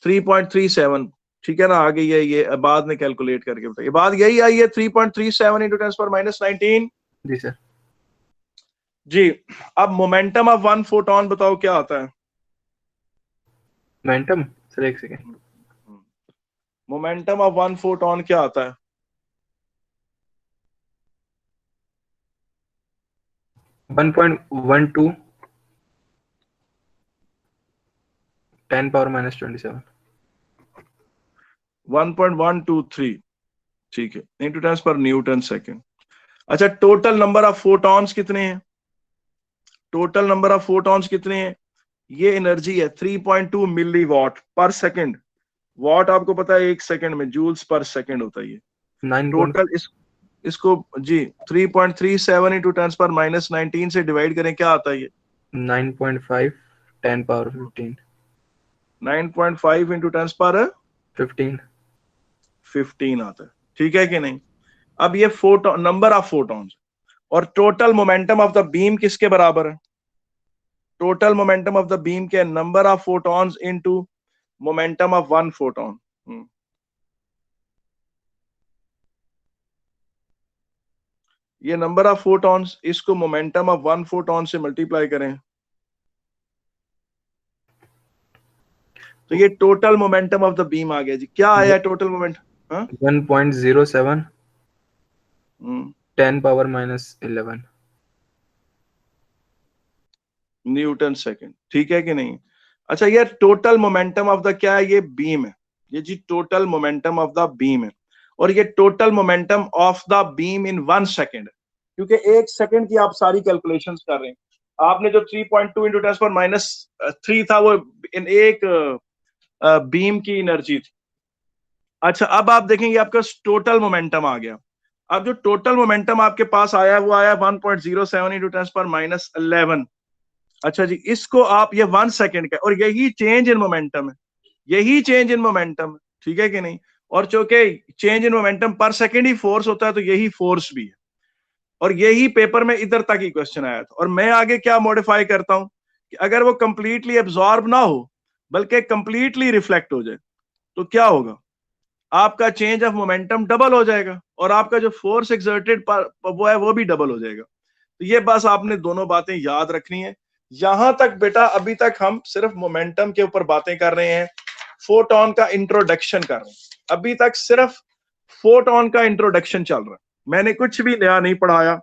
3.37, ठीक है ना। आ गई है, ये बाद में कैलकुलेट करके बताइए, बात यही आई है, 3.37 इंटू 10⁻19। जी सर। जी अब मोमेंटम ऑफ वन फोटोन बताओ क्या आता है। मोमेंटम सर, एक second, momentum of one photon क्या आता है, 1.12 10⁻⁻27। 1.123, ठीक है, इंटू 10 पर Newton सेकेंड। अच्छा टोटल नंबर ऑफ फोटॉन्स कितने हैं, टोटल नंबर ऑफ फोटॉन्स कितने हैं, ये एनर्जी है 3.2 मिली वॉट पर सेकेंड। वॉट आपको पता है एक सेकेंड में जूल्स पर सेकेंड होता है, ये टोटल इसको जी 3.37 इंटू 10⁻⁻19 से डिवाइड करें, क्या आता है ये 9.5 10⁻15। 9.5 इंटू 10⁻15 आता है, ठीक है कि नहीं। अब ये फोटोन, नंबर ऑफ फोटॉन्स, और total momentum of the beam किसके बराबर है, total momentum of the beam के number of photons into momentum of one photon. ये नंबर ऑफ फोटॉन्स, इसको मोमेंटम ऑफ वन फोटोन से मल्टीप्लाई करें, तो ये total momentum of the beam आ गया जी। क्या आया टोटल मोमेंट, 1.07 10⁻⁻11 न्यूटन सेकेंड, ठीक है कि नहीं। अच्छा ये टोटल मोमेंटम ऑफ द क्या है, ये बीम है, ये जी total momentum of the beam है, और ये total momentum of the beam in 1 second है, क्योंकि 1 सेकेंड की आप सारी कैलकुलेशंस कर रहे हैं। आपने जो 3.2 इंटू 10⁻³ था वो इन एक बीम की एनर्जी थी। अच्छा अब आप देखेंगे आपका टोटल मोमेंटम आ गया। अब जो टोटल मोमेंटम आपके पास आया वो आया 1.07 इंटू 10⁻11। अच्छा जी, इसको आप, ये 1 सेकेंड का, और यही चेंज इन मोमेंटम है, यही चेंज इन मोमेंटम है, ठीक है कि नहीं। और चूंकि change in momentum per second he force होता है, तो यही फोर्स भी है, और यही पेपर में इधर तक ही क्वेश्चन आया था। और मैं आगे क्या मॉडिफाई करता हूं कि अगर वो कंप्लीटली एब्जॉर्ब ना हो बल्कि कंप्लीटली रिफ्लेक्ट हो जाए, तो क्या होगा, आपका चेंज ऑफ मोमेंटम डबल हो जाएगा और आपका जो फोर्स एक्सर्टेड वो है वो भी डबल हो जाएगा। तो ये बस आपने दोनों बातें याद रखनी है। यहां तक बेटा अभी तक हम सिर्फ मोमेंटम के ऊपर बातें कर रहे हैं, फोटोन का इंट्रोडक्शन कर रहे हैं। अभी तक सिर्फ फोटोन का इंट्रोडक्शन चल रहा है, मैंने कुछ भी नया नहीं पढ़ाया,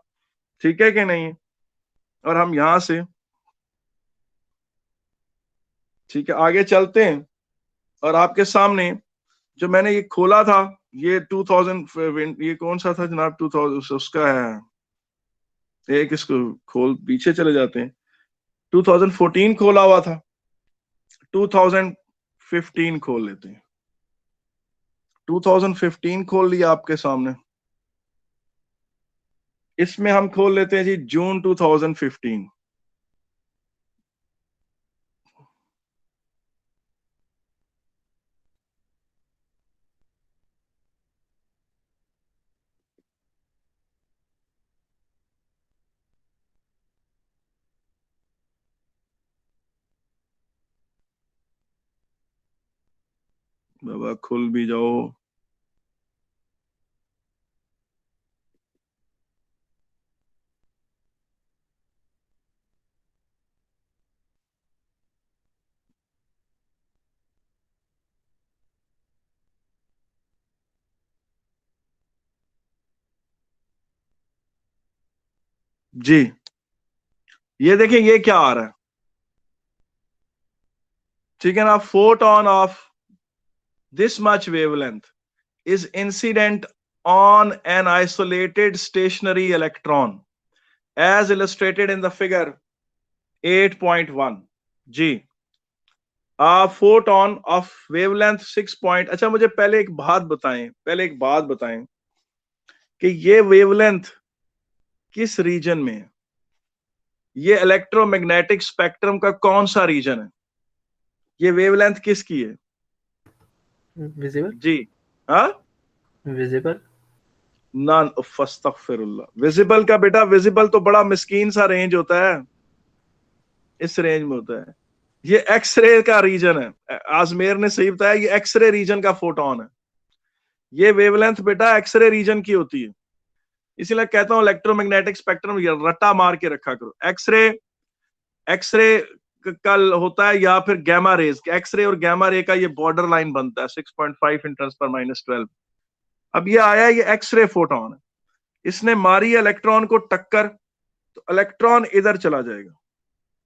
ठीक है कि नहीं। और हम यहां से ठीक है आगे चलते हैं। और आपके सामने जो मैंने ये खोला था, ये 2000, ये कौन सा था जनाब, 2000 उसका है, एक इसको खोल पीछे चले जाते हैं, 2014 खोला हुआ था, 2015 खोल लेते हैं। 2015 खोल लिया आपके सामने, इसमें हम खोल लेते हैं जी जून 2015। बाबा खुल भी जाओ। जी ये देखिए ये क्या आ रहा है, ठीक है ना, photon of this much wavelength is incident on an isolated stationary electron as illustrated in the figure 8.1। जी a photon of wavelength 6 point, अच्छा मुझे पहले एक बात बताएं कि ये वेवलेंथ किस रीजन में है, ये इलेक्ट्रोमैग्नेटिक स्पेक्ट्रम का कौन सा रीजन है, ये वेवलेंथ किसकी है विजिबल। जी। हाँ विजिबल। नॉन फस्तगफिरुल्लाह, विजिबल का बेटा, विजिबल तो बड़ा मिस्कीन सा रेंज होता है, इस रेंज में होता है। ये एक्सरे का रीजन है, आजमेर ने सही बताया, ये एक्सरे रीजन का फोटोन है। ये वेवलेंथ बेटा एक्सरे रीजन की होती है, इसीलिए कहता हूं इलेक्ट्रोमैग्नेटिक स्पेक्ट्रम रट्टा मार के रखा करो। एक्सरे एक्सरे कल होता है या फिर गैमा रेज, एक्सरे और गैमा रे का ये बॉर्डर लाइन बनता है 6.5 × 10⁻12। अब ये आया, ये एक्सरे फोटोन है, इसने मारी इलेक्ट्रॉन को टक्कर, तो इलेक्ट्रॉन इधर चला जाएगा,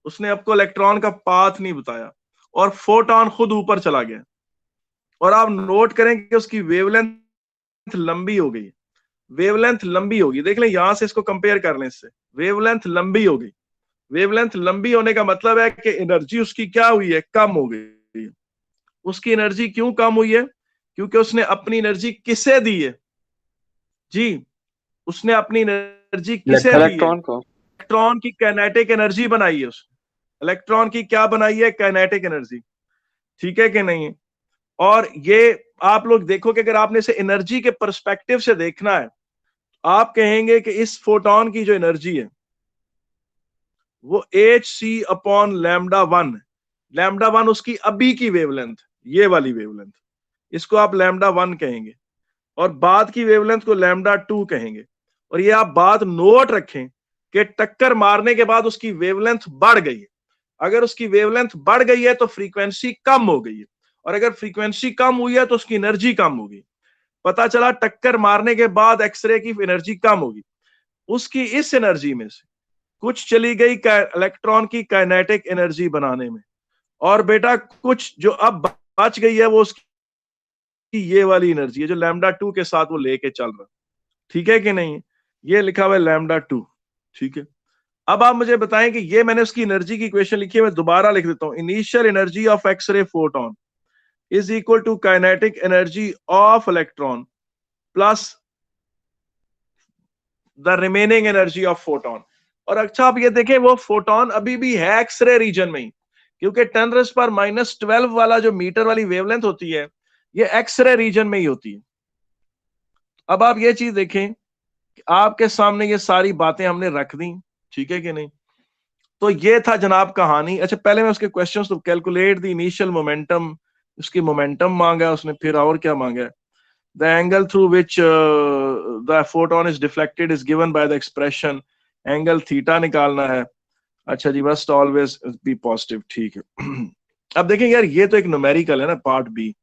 उसने आपको इलेक्ट्रॉन का पाथ नहीं बताया और फोटोन खुद ऊपर चला गया। और आप नोट करें कि उसकी वेवलेंथ लंबी हो गई, वेवलेंथ लंबी होगी, देख लें यहां से इसको कंपेयर कर लें इससे, वेवलेंथ लंबी हो गई। वेवलेंथ लंबी होने का मतलब है कि एनर्जी उसकी क्या हुई है, कम हो गई है। उसकी एनर्जी क्यों कम हुई है, क्योंकि उसने अपनी एनर्जी किसे दी है जी, उसने अपनी एनर्जी किसे दी है, इलेक्ट्रॉन को। इलेक्ट्रॉन की काइनेटिक एनर्जी बनाई है उसने, इलेक्ट्रॉन की क्या बनाई है, काइनेटिक एनर्जी, ठीक है कि नहीं। और ये आप लोग देखो कि अगर आपने इसे एनर्जी के पर्सपेक्टिव से देखना है, आप कहेंगे कि इस फोटोन की जो एनर्जी है वो hc/λ1, λ1 उसकी अभी की वेवलेंथ, ये वाली वेवलेंथ, इसको आप λ1 कहेंगे, और बाद की वेवलेंथ को λ2 कहेंगे। और ये आप बात नोट रखें कि टक्कर मारने के बाद उसकी वेवलेंथ बढ़ गई है, अगर उसकी वेवलेंथ बढ़ गई है तो फ्रीक्वेंसी कम हो गई है, और अगर फ्रीक्वेंसी कम हुई है तो उसकी एनर्जी कम होगी। पता चला टक्कर मारने के बाद एक्सरे की एनर्जी कम होगी, उसकी इस एनर्जी में से कुछ चली गई इलेक्ट्रॉन की काइनेटिक एनर्जी बनाने में, और बेटा कुछ जो अब बच गई है वो उसकी ये वाली एनर्जी है जो λ2 के साथ वो लेके चल रहा, ठीक है कि नहीं। ये लिखा हुआ है λ2, ठीक है। अब आप मुझे बताएं कि ये मैंने उसकी एनर्जी की इक्वेशन लिखी है, मैं दोबारा लिख देता हूं, initial energy of X-ray photon is equal to kinetic energy of electron plus the remaining energy of photon. और अच्छा आप ये देखें, वो फोटोन अभी भी है एक्सरे रीजन में ही, क्योंकि 10⁻12 वाला जो मीटर वाली वेवलेंथ होती है ये एक्सरे रीजन में ही होती है। अब आप ये चीज देखें कि आपके सामने ये सारी बातें हमने रख दी, ठीक है कि नहीं। तो ये था जनाब कहानी। अच्छा पहले मैं उसके क्वेश्चंस, तो कैलकुलेट द इनिशियल मोमेंटम, उसकी मोमेंटम मांगा उसने, फिर और क्या मांगा है, the angle through which the photon is deflected is given by the expression angle theta निकालना है। अच्छा जी, must always be positive, ठीक है। अब देखें यार, ये तो एक न्यूमेरिकल है ना, पार्ट बी,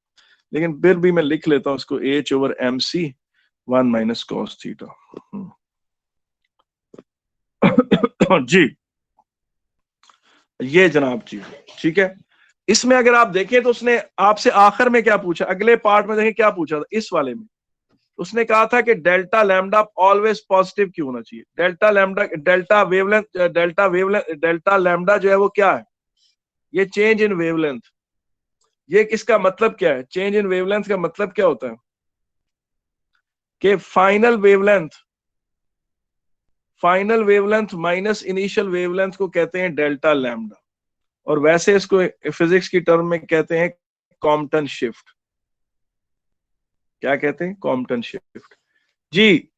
लेकिन फिर भी मैं लिख लेता हूं इसको h/mc 1 माइनस कॉस थीटा। जी, ये जनाब जी, ठीक है। इसमें अगर आप देखें तो उसने आपसे आखिर में क्या पूछा, अगले पार्ट में देखें क्या पूछा था, इस वाले में उसने कहा था कि डेल्टा लैम्डा ऑलवेज पॉजिटिव क्यों होना चाहिए। डेल्टा लैम्डा जो है वो क्या है, ये चेंज इन वेवलेंथ। ये किसका मतलब क्या है, चेंज इन वेवलेंथ का मतलब क्या होता है कि final wavelength minus initial wavelength को कहते हैं डेल्टा लैम्डा, और वैसे इसको फिजिक्स की टर्म में कहते हैं कॉम्पटन शिफ्ट। क्या कहते हैं, कॉम्पटन शिफ्ट। जी,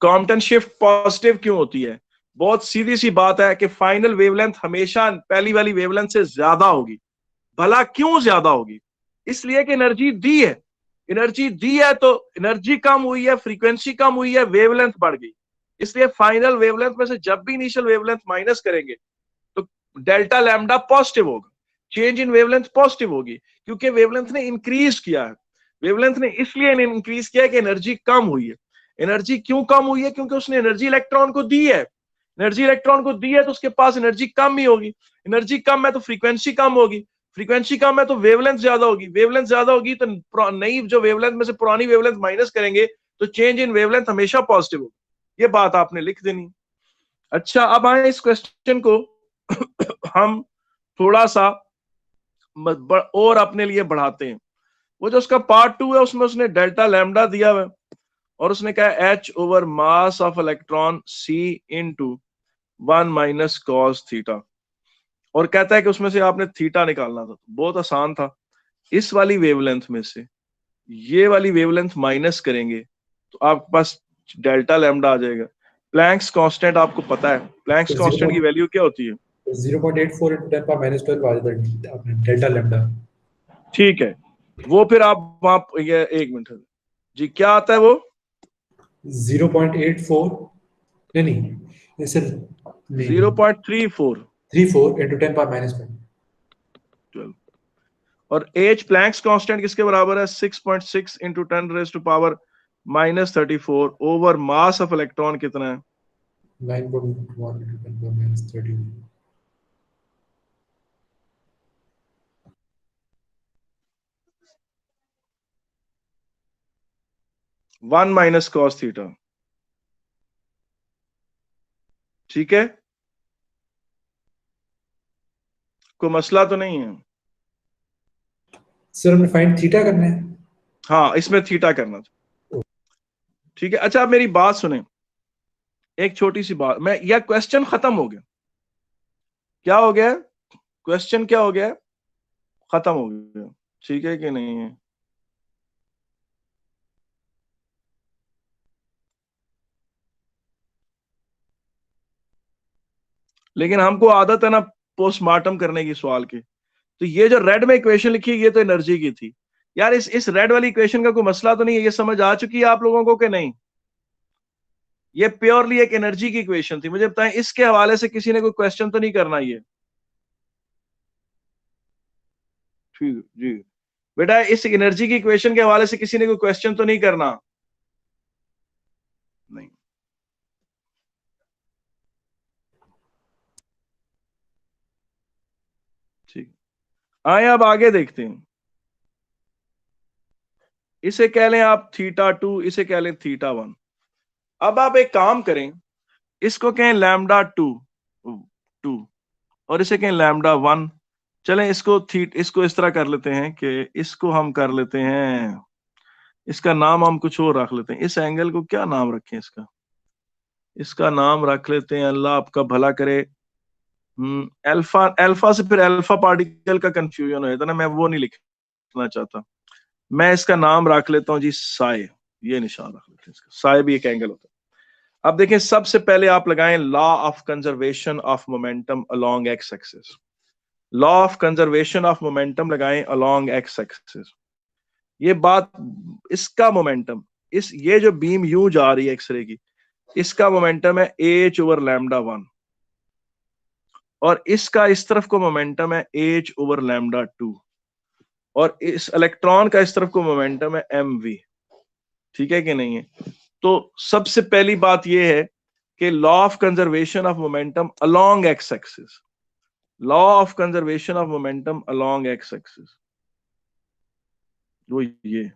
कॉम्पटन शिफ्ट पॉजिटिव क्यों होती है, बहुत सीधी सी बात है कि फाइनल वेवलेंथ हमेशा पहली वाली वेवलेंथ से ज्यादा होगी। भला क्यों ज्यादा होगी, इसलिए कि एनर्जी दी है, तो एनर्जी कम हुई है, फ्रीक्वेंसी कम हुई है, वेवलेंथ बढ़ गई। इसलिए फाइनल वेवलेंथ में से जब भी इनिशियल वेवलेंथ माइनस करेंगे तो डेल्टा लैम्डा पॉजिटिव होगा, चेंज इन वेवलेंथ पॉजिटिव होगी, क्योंकि वेवलेंथ ने इंक्रीज किया है। वेवलेंथ ने इसलिए इंक्रीज किया है कि एनर्जी कम हुई है। एनर्जी क्यों कम हुई है, क्योंकि उसने एनर्जी इलेक्ट्रॉन को दी है। एनर्जी इलेक्ट्रॉन को दी है तो उसके पास एनर्जी कम ही होगी। एनर्जी कम है तो फ्रीक्वेंसी कम होगी, फ्रीक्वेंसी कम है तो वेवलेंथ ज्यादा होगी, वेवलेंथ ज्यादा होगी तो नई जो वेवलेंथ में से पुरानी वेवलेंथ माइनस करेंगे तो चेंज इन वेवलेंथ हमेशा पॉजिटिव होगी। ये बात आपने लिख देनी। अच्छा, अब आए इस क्वेश्चन को हम थोड़ा सा और अपने लिए बढ़ाते हैं। वो जो उसका पार्ट 2 है उसमें उसने डेल्टा लैम्डा दिया हुआ है और उसने कहा h/मास of electron c into 1 minus cos theta, और कहता है कि उसमें से आपने थीटा निकालना था। बहुत आसान था, इस वाली वेवलेंथ में से ये वाली वेवलेंथ माइनस करेंगे तो आपके पास डेल्टा लैम्डा आ जाएगा। प्लैंक्स कांस्टेंट आपको पता है, प्लैंक्स तो कांस्टेंट की वैल्यू क्या होती है, 0.84 into 10 power minus 12 आ जाता है आपने डेल्टा लैम्डा। ठीक है। वो फिर आप वहां, ये एक मिनट जी, क्या आता है वो 0.84, नहीं जैसे 0.34 34 into 10 power minus 12। और एच प्लैंक्स कांस्टेंट किसके बराबर है, 6.6 into 10 raise to power minus 34 over mass of electron कितना है 9.1 into 10 power minus 13। 1 minus cos theta, ठीक है। कोई मसला तो नहीं है, सर हमें फाइंड थीटा करना है। हाँ इसमें थीटा करना था, ठीक है। अच्छा, आप मेरी बात सुने, एक छोटी सी बात, मैं यह क्वेश्चन खत्म हो गया, क्या हो गया, क्वेश्चन क्या हो गया, खत्म हो गया, ठीक है कि नहीं है। लेकिन हमको आदत है ना पोस्टमार्टम करने की सवाल की। तो ये जो रेड में इक्वेशन लिखी है ये तो एनर्जी की थी यार। इस रेड वाली इक्वेशन का कोई मसला तो नहीं है, ये समझ आ चुकी है आप लोगों को कि नहीं। ये प्योरली एक एनर्जी की इक्वेशन थी। मुझे बताएं इसके हवाले से किसी ने कोई क्वेश्चन तो नहीं करना ये, ठीक जी बेटा, इस एनर्जी की इक्वेशन के हवाले से किसी ने कोई क्वेश्चन तो नहीं करना, नहीं। ठीक, आए अब आगे देखते हैं। इसे कह लें आप θ2, इसे कह लें θ1। अब आप एक काम करें, इसको कहें λ2 और इसे कहें λ1। चलें इसको इस तरह कर लेते हैं कि इसको हम कर लेते हैं, इसका नाम हम कुछ और रख लेते हैं। इस एंगल को क्या नाम रखें, इसका नाम रख लेते हैं, अल्लाह आपका भला करे, अल्फा। अल्फा से फिर अल्फा पार्टिकल का कंफ्यूजन हो जाता ना, मैं वो नहीं लिखना चाहता। मैं इसका नाम रख लेता हूं जी साय, ये निशान रख लेते हैं इसका, साय भी एक एंगल होता है। अब देखें, सबसे पहले आप लगाएं law of conservation of momentum along X axis. Law of conservation of momentum लगाएं अलोंग एक्स एक्सिस। ये बात, इसका मोमेंटम, ये जो बीम यूं जा रही है एक्सरे की, इसका मोमेंटम है h/λ1 और इसका इस तरफ को मोमेंटम है h/λ2 और इस इलेक्ट्रॉन का इस तरफ को मोमेंटम है mv। ठीक है कि नहीं है? तो सबसे पहली बात यह है कि law of conservation of momentum along X axis, law of conservation of momentum along X axis, वो ये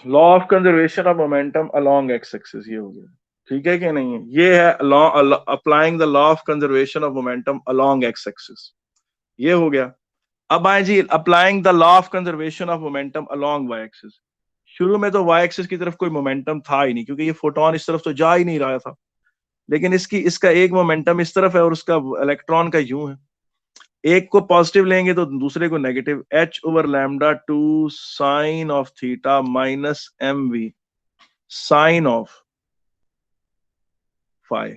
law of conservation of momentum along X axis, ये हो गया। ठीक है कि नहीं है? ये है law, applying the law of conservation of momentum along X axis, ये हो गया। अब आए जी applying the law of conservation of momentum along Y axis. शुरू में तो वाई एक्सिस की तरफ कोई मोमेंटम था ही नहीं, क्योंकि ये फोटोन इस तरफ तो जा ही नहीं रहा था, लेकिन इसका एक मोमेंटम इस तरफ है और उसका इलेक्ट्रॉन का यूं है। एक को पॉजिटिव लेंगे तो दूसरे को negative, h/λ2 sine of theta minus mv sine of phi.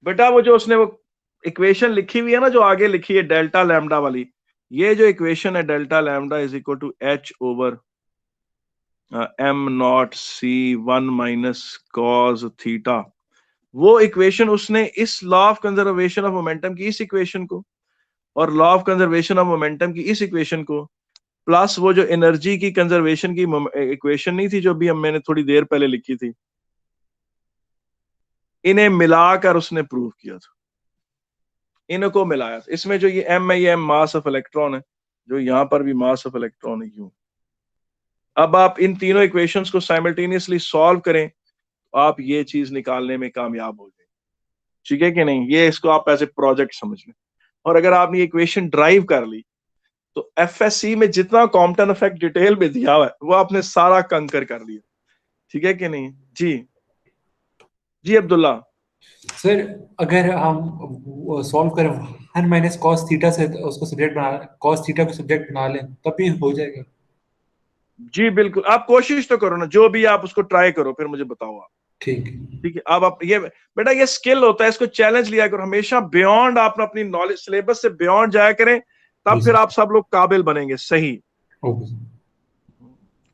बेटा वो जो उसने वो इक्वेशन लिखी हुई है ना, जो आगे लिखी है डेल्टा लैम्डा वाली, ये जो इक्वेशन है delta lambda is equal to h/m0c1 minus cos theta, वो इक्वेशन उसने इस law of conservation of momentum की इस इक्वेशन को और law of conservation of momentum की इस इक्वेशन को प्लस वो जो एनर्जी की कंजर्वेशन की इक्वेशन नहीं थी जो भी मैंने थोड़ी देर पहले लिखी थी, इन्हें मिलाकर उसने प्रूव किया था, इनको मिलाया था। इसमें जो ये m है, ये m मास ऑफ इलेक्ट्रॉन है, जो यहां पर भी मास ऑफ इलेक्ट्रॉन है यूं। अब आप इन तीनों इक्वेशंस को साइमल्टेनियसली सॉल्व करें तो आप ये चीज निकालने में कामयाब हो जाए। ठीक है कि नहीं? ये इसको आप एज ए प्रोजेक्ट समझ लें। और अगर आपने इक्वेशन ड्राइव कर ली तो एफएससी में जितना कॉम्पटन इफेक्ट डिटेल में दिया हुआ है वो आपने सारा कंकर कर लिया। ठीक है कि नहीं? जी जी अब्दुल्ला। सर अगर हम सॉल्व करें 1 माइनस कॉस थीटा से तो उसको सब्जेक्ट बना, कॉस थीटा को सब्जेक्ट बना लें तब भी हो जाएगा। जी बिल्कुल, आप कोशिश तो करो ना, जो भी आप उसको ट्राई करो फिर मुझे बताओ आप। ठीक ठीक है, अब आप ये बेटा ये स्किल होता है, इसको चैलेंज लिया करो हमेशा, बियॉन्ड आप अपनी नॉलेज सिलेबस से बियॉन्ड जाया करें, तब फिर आप सब लोग काबिल बनेंगे। सही, ओके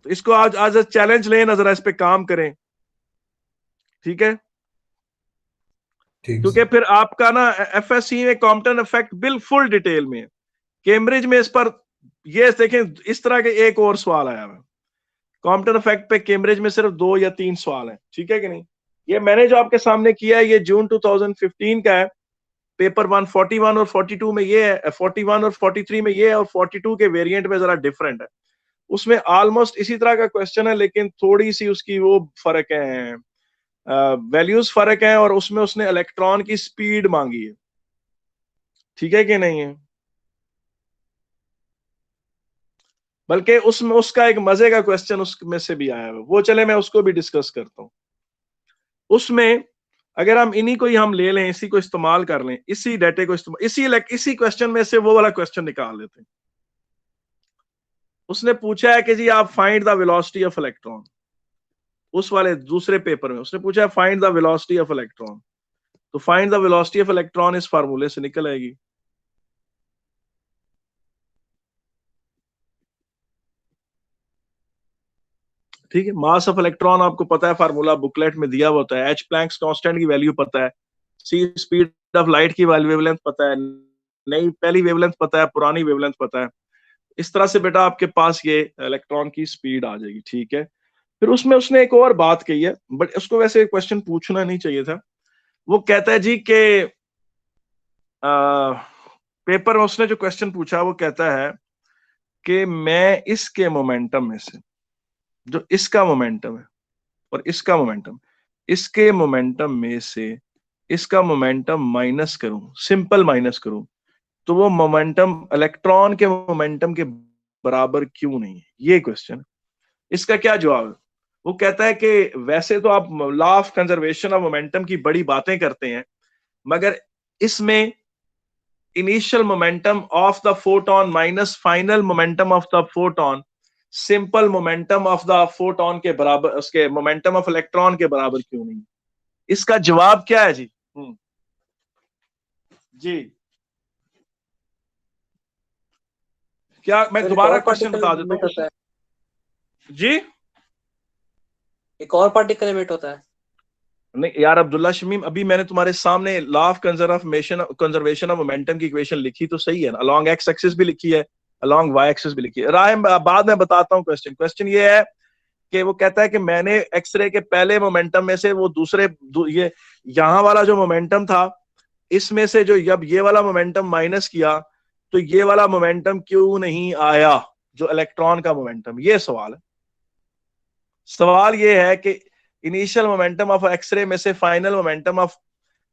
तो इसको आज आज चैलेंज लें ना, जरा इस पे काम करें। ठीक है, ठीक क्योंकि फिर आपका ना एफएससी में Compton effect bill full detail में है। कैम्ब्रिज में इस पर ये देखें, इस तरह के एक और सवाल आया है कॉम्पटन इफेक्ट पे, कैम्ब्रिज में सिर्फ 2 या 3 सवाल हैं। ठीक है कि नहीं? ये मैंने जो आपके सामने किया है ये जून 2015 का है, पेपर 141 और 42 में ये है, 41 और 43 में ये है, और 42 के वेरिएंट में जरा डिफरेंट है। उसमें ऑलमोस्ट इसी तरह का क्वेश्चन है, लेकिन थोड़ी सी उसकी वो फर्क है, वैल्यूज फर्क है, और उसमें उसने इलेक्ट्रॉन की स्पीड मांगी है। ठीक है कि नहीं है? बल्कि उसमें उसका एक मजे का क्वेश्चन उसमें से भी आया है, वो चले मैं उसको भी डिस्कस करता हूं। उसमें अगर हम इन्हीं को ही हम ले लें, इसी को इस्तेमाल कर लें, इसी डाटे को इस्तेमाल, इसी क्वेश्चन में से वो वाला क्वेश्चन निकाल लेते हैं। उसने पूछा है कि जी आप find the velocity of electron, उस वाले दूसरे पेपर में उसने पूछा है find the velocity of electron, तो find the velocity of electron इस फार्मूले से निकल आएगी। ठीक है, मास ऑफ इलेक्ट्रॉन आपको पता है, फार्मूला बुकलेट में दिया होता है, एच प्लैंक्स कांस्टेंट की वैल्यू पता है, सी स्पीड ऑफ लाइट की वेवलेंथ पता है, नई पहली वेवलेंथ पता है, पुरानी वेवलेंथ पता है। इस तरह से बेटा आपके पास ये इलेक्ट्रॉन की स्पीड आ जाएगी। ठीक है, फिर उसमें उसने एक और बात कही है, बट उसको वैसे क्वेश्चन पूछना नहीं चाहिए था। वो कहता है जी के पेपर में उसने जो क्वेश्चन पूछा वो कहता है कि मैं इसके मोमेंटम में से, जो इसका मोमेंटम है और इसका मोमेंटम, इसके मोमेंटम में से इसका मोमेंटम माइनस करूं, सिंपल माइनस करूं, तो वो मोमेंटम इलेक्ट्रॉन के मोमेंटम के बराबर क्यों नहीं है? ये क्वेश्चन है। इसका क्या जवाब है? वो कहता है कि वैसे तो आप law of conservation of momentum की बड़ी बातें करते हैं, मगर इसमें initial momentum of the photon minus final momentum of the photon simple momentum of the photon के बराबर, उसके मोमेंटम ऑफ इलेक्ट्रॉन के बराबर क्यों नहीं? इसका जवाब क्या है जी? जी क्या मैं दोबारा क्वेश्चन बता देता हूँ जी? एक और पार्टिकल एमिट होता है? नहीं यार अब्दुल्ला शमीम, अभी मैंने तुम्हारे सामने law of conservation of momentum की इक्वेशन लिखी तो सही है ना, अलोंग एक्स एक्सिस भी लिखी है, अलोंग वाई एक्सिस भी लिखी है। राय बाद में बताता हूँ। क्वेश्चन ये है कि वो कहता है कि मैंने एक्सरे के पहले मोमेंटम में से वो ये यहाँ वाला जो मोमेंटम था, इसमें से जो जब ये वाला मोमेंटम माइनस किया तो ये वाला मोमेंटम क्यों नहीं आया, जो इलेक्ट्रॉन का मोमेंटम। ये सवाल है। सवाल ये है कि इनिशियल मोमेंटम ऑफ एक्सरे में से फाइनल मोमेंटम ऑफ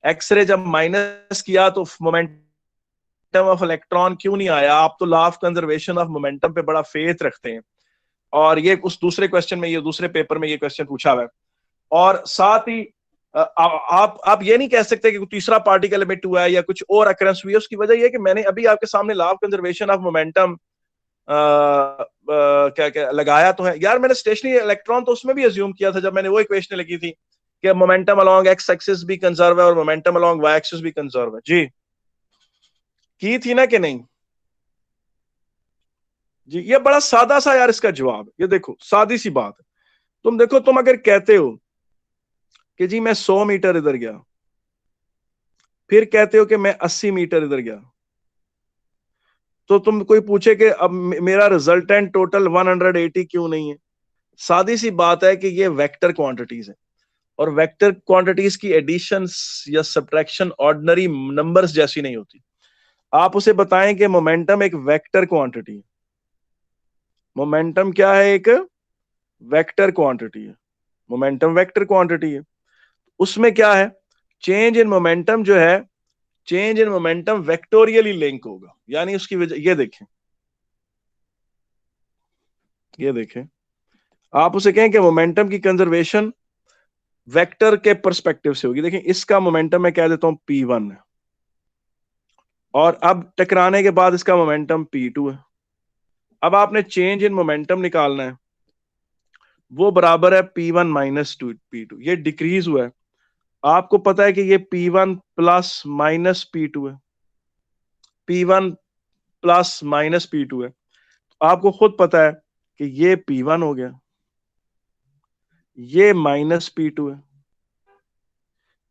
एक्सरे जब माइनस किया तो मोमेंटम ऑफ इलेक्ट्रॉन क्यों नहीं आया। आप तो law of conservation of momentum पे बड़ा फेथ रखते हैं, और ये उस दूसरे क्वेश्चन में, ये दूसरे पेपर में ये क्वेश्चन पूछा हुआ है। और साथ ही आप ये नहीं कह सकते कि तीसरा पार्टिकल एमिट हुआ है या कुछ और अकरेंस हुई है। उसकी वजह यह है कि मैंने अभी आपके सामने law of conservation of momentum क्या क्या लगाया तो है यार। मैंने स्टेशनरी इलेक्ट्रॉन तो उसमें भी अज्यूम किया था जब मैंने वो इक्वेशन लिखी थी कि मोमेंटम अलोंग एक्स एक्सिस भी कंजर्व है और मोमेंटम अलोंग वाई एक्सिस भी कंजर्व है। जी की थी ना कि नहीं जी? ये बड़ा सादा सा यार इसका जवाब। ये देखो सादी सी बात है। तुम देखो, तुम अगर कहते हो कि जी मैं 100 मीटर इधर गया, फिर कहते हो कि मैं 80 मीटर इधर गया, तो तुम कोई पूछे कि अब मेरा रिजल्टेंट टोटल 180 क्यों नहीं है। सादी सी बात है कि ये वेक्टर क्वांटिटीज है, और वेक्टर क्वांटिटीज की एडिशन या सब्ट्रैक्शन ऑर्डिनरी नंबर्स जैसी नहीं होती। आप उसे बताएं कि मोमेंटम एक वेक्टर क्वांटिटी है। मोमेंटम क्या है? एक वेक्टर क्वांटिटी है। मोमेंटम वेक्टर क्वांटिटी है। उसमें क्या है? चेंज इन मोमेंटम जो है, change in momentum vectorially link होगा। यानी उसकी वजह ये देखें आप उसे कहें कि मोमेंटम की कंजर्वेशन वेक्टर के परस्पेक्टिव से होगी। देखें इसका मोमेंटम मैं कह देता हूं P1 है, और अब टकराने के बाद इसका मोमेंटम P2 है। अब आपने चेंज इन मोमेंटम निकालना है, वो बराबर है P1 माइनस P2। ये डिक्रीज हुआ है। आपको पता है कि ये P1 प्लस माइनस P2 है, P1 प्लस माइनस P2 है। आपको खुद पता है कि ये P1 हो गया, ये माइनस P2 है।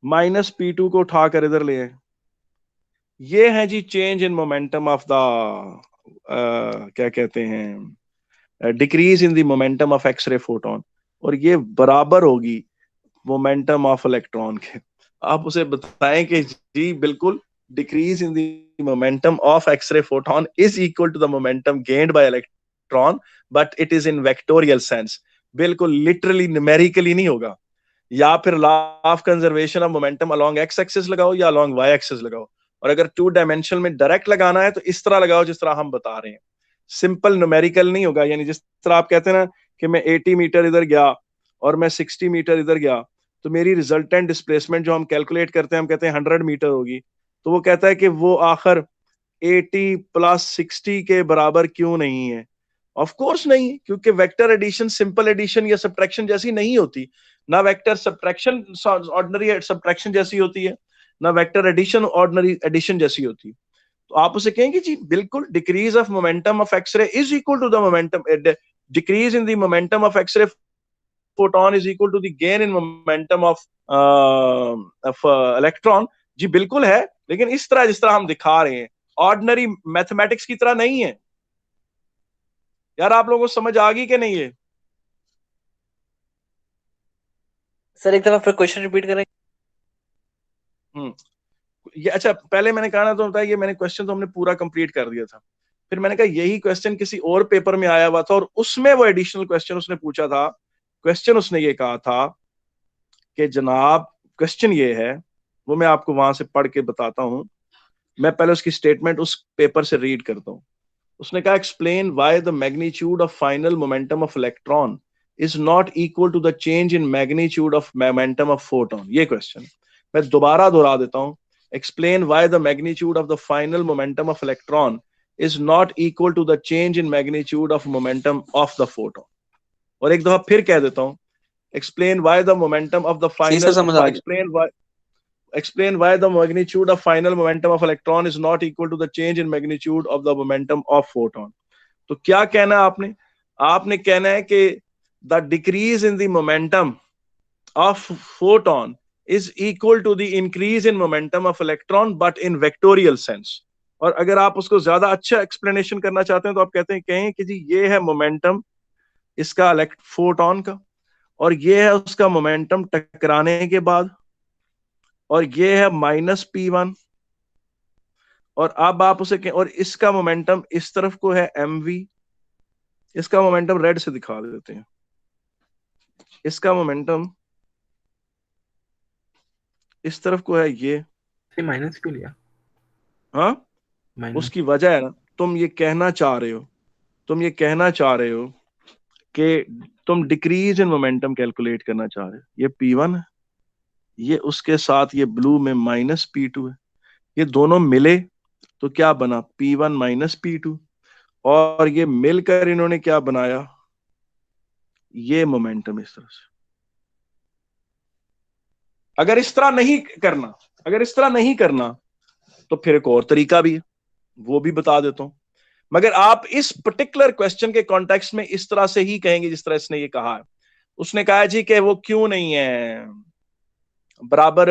माइनस P2 को उठाकर इधर ले आए। ये है जी change in momentum of the क्या कहते हैं, decrease in the momentum of X-ray photon, और ये बराबर होगी मोमेंटम ऑफ इलेक्ट्रॉन के। आप उसे बताएं कि जी बिल्कुल decrease in the momentum of X-ray photon is equal to the momentum gained by electron, but it is in vectorial sense. बिल्कुल लिटरली न्यूमेरिकली नहीं होगा। या फिर law of conservation of momentum along X axis लगाओ या along Y axis लगाओ, और अगर 2 डायमेंशनल में डायरेक्ट लगाना है तो इस तरह लगाओ जिस तरह हम बता रहे हैं। सिंपल न्यूमेरिकल नहीं होगा। यानी जिस तरह आप कहते हैं ना कि मैं 80 मीटर इधर गया और मैं 60 मीटर इधर गया, तो मेरी रिजल्टेंट डिस्प्लेसमेंट जो हम कैलकुलेट करते हैं, हम कहते हैं 100 मीटर होगी। तो वो कहता है कि वो आखिर 80 प्लस 60 के बराबर क्यों नहीं है। ऑफ कोर्स नहीं, क्योंकि वेक्टर एडिशन सिंपल एडिशन या सब्ट्रैक्शन जैसी नहीं होती। ना वेक्टर सब्ट्रैक्शन ऑर्डिनरी सब्ट्रैक्शन जैसी होती है, ना वेक्टर एडिशन ऑर्डिनरी एडिशन जैसी होती है। तो आप उसे कहेंगे जी बिल्कुल decrease of momentum of X-ray is equal to the momentum, decrease in the momentum of X-ray photon is equal to the gain in momentum of electron. जी बिल्कुल है, लेकिन इस तरह जिस तरह हम दिखा रहे हैं, ऑर्डिनरी मैथमेटिक्स की तरह नहीं है। यार आप लोगों को समझ आ गई कि नहीं? ये सर एक दफा फिर क्वेश्चन रिपीट करें। ये अच्छा, पहले मैंने कहा ना, तो बताया ये मैंने क्वेश्चन तो हमने पूरा कंप्लीट कर दिया था। फिर मैंने कहा यही क्वेश्चन किसी और पेपर में आया हुआ था, और उसमें वो एडिशनल क्वेश्चन उसने पूछा था। क्वेश्चन उसने ये कहा था कि जनाब, क्वेश्चन ये है, वो मैं आपको वहां से पढ़ के बताता हूं। मैं पहले उसकी स्टेटमेंट उस पेपर से रीड करता हूं। उसने कहा explain why the magnitude of final momentum of electron is not equal to the change in magnitude of momentum of photon. ये क्वेश्चन मैं दोबारा दोहरा देता हूं। Explain why the magnitude of the final momentum of electron is not equal to the change in magnitude of momentum of the photon. और एक दफा फिर कह देता हूं explain why the momentum of the सही से समझ आ final गया। explain why the magnitude of final momentum of electron is not equal to the change in magnitude of the momentum of photon. तो क्या कहना है आपने? आपने कहना है कि the decrease in the momentum of photon is equal to the increase in momentum of electron but in vectorial sense. और अगर आप उसको ज्यादा अच्छा एक्सप्लेनेशन करना चाहते हैं तो आप कहते हैं कहें कि जी ये है मोमेंटम इसका फोटोन का, और ये है उसका मोमेंटम टकराने के बाद, और ये है -p1, और अब आप उसे कहें, और इसका मोमेंटम इस तरफ को है mv, इसका मोमेंटम रेड से दिखा देते हैं, इसका मोमेंटम इस तरफ को है ये, माइनस क्यों लिया? हाँ माइनस उसकी वजह है ना, तुम ये कहना चाह रहे हो कि तुम डिक्रीज इन मोमेंटम कैलकुलेट करना चाह रहे हो। ये P1 है, ये उसके साथ ये ब्लू में -P2 है, ये दोनों मिले तो क्या बना? P1 - P2, और ये मिलकर इन्होंने क्या बनाया? ये मोमेंटम इस तरह से। अगर इस तरह नहीं करना तो फिर एक और तरीका भी है, वो भी बता देता हूं। मगर आप इस पर्टिकुलर क्वेश्चन के कॉन्टेक्स्ट में इस तरह से ही कहेंगे जिस तरह इसने ये कहा है। उसने कहा जी कि वो क्यों नहीं है बराबर,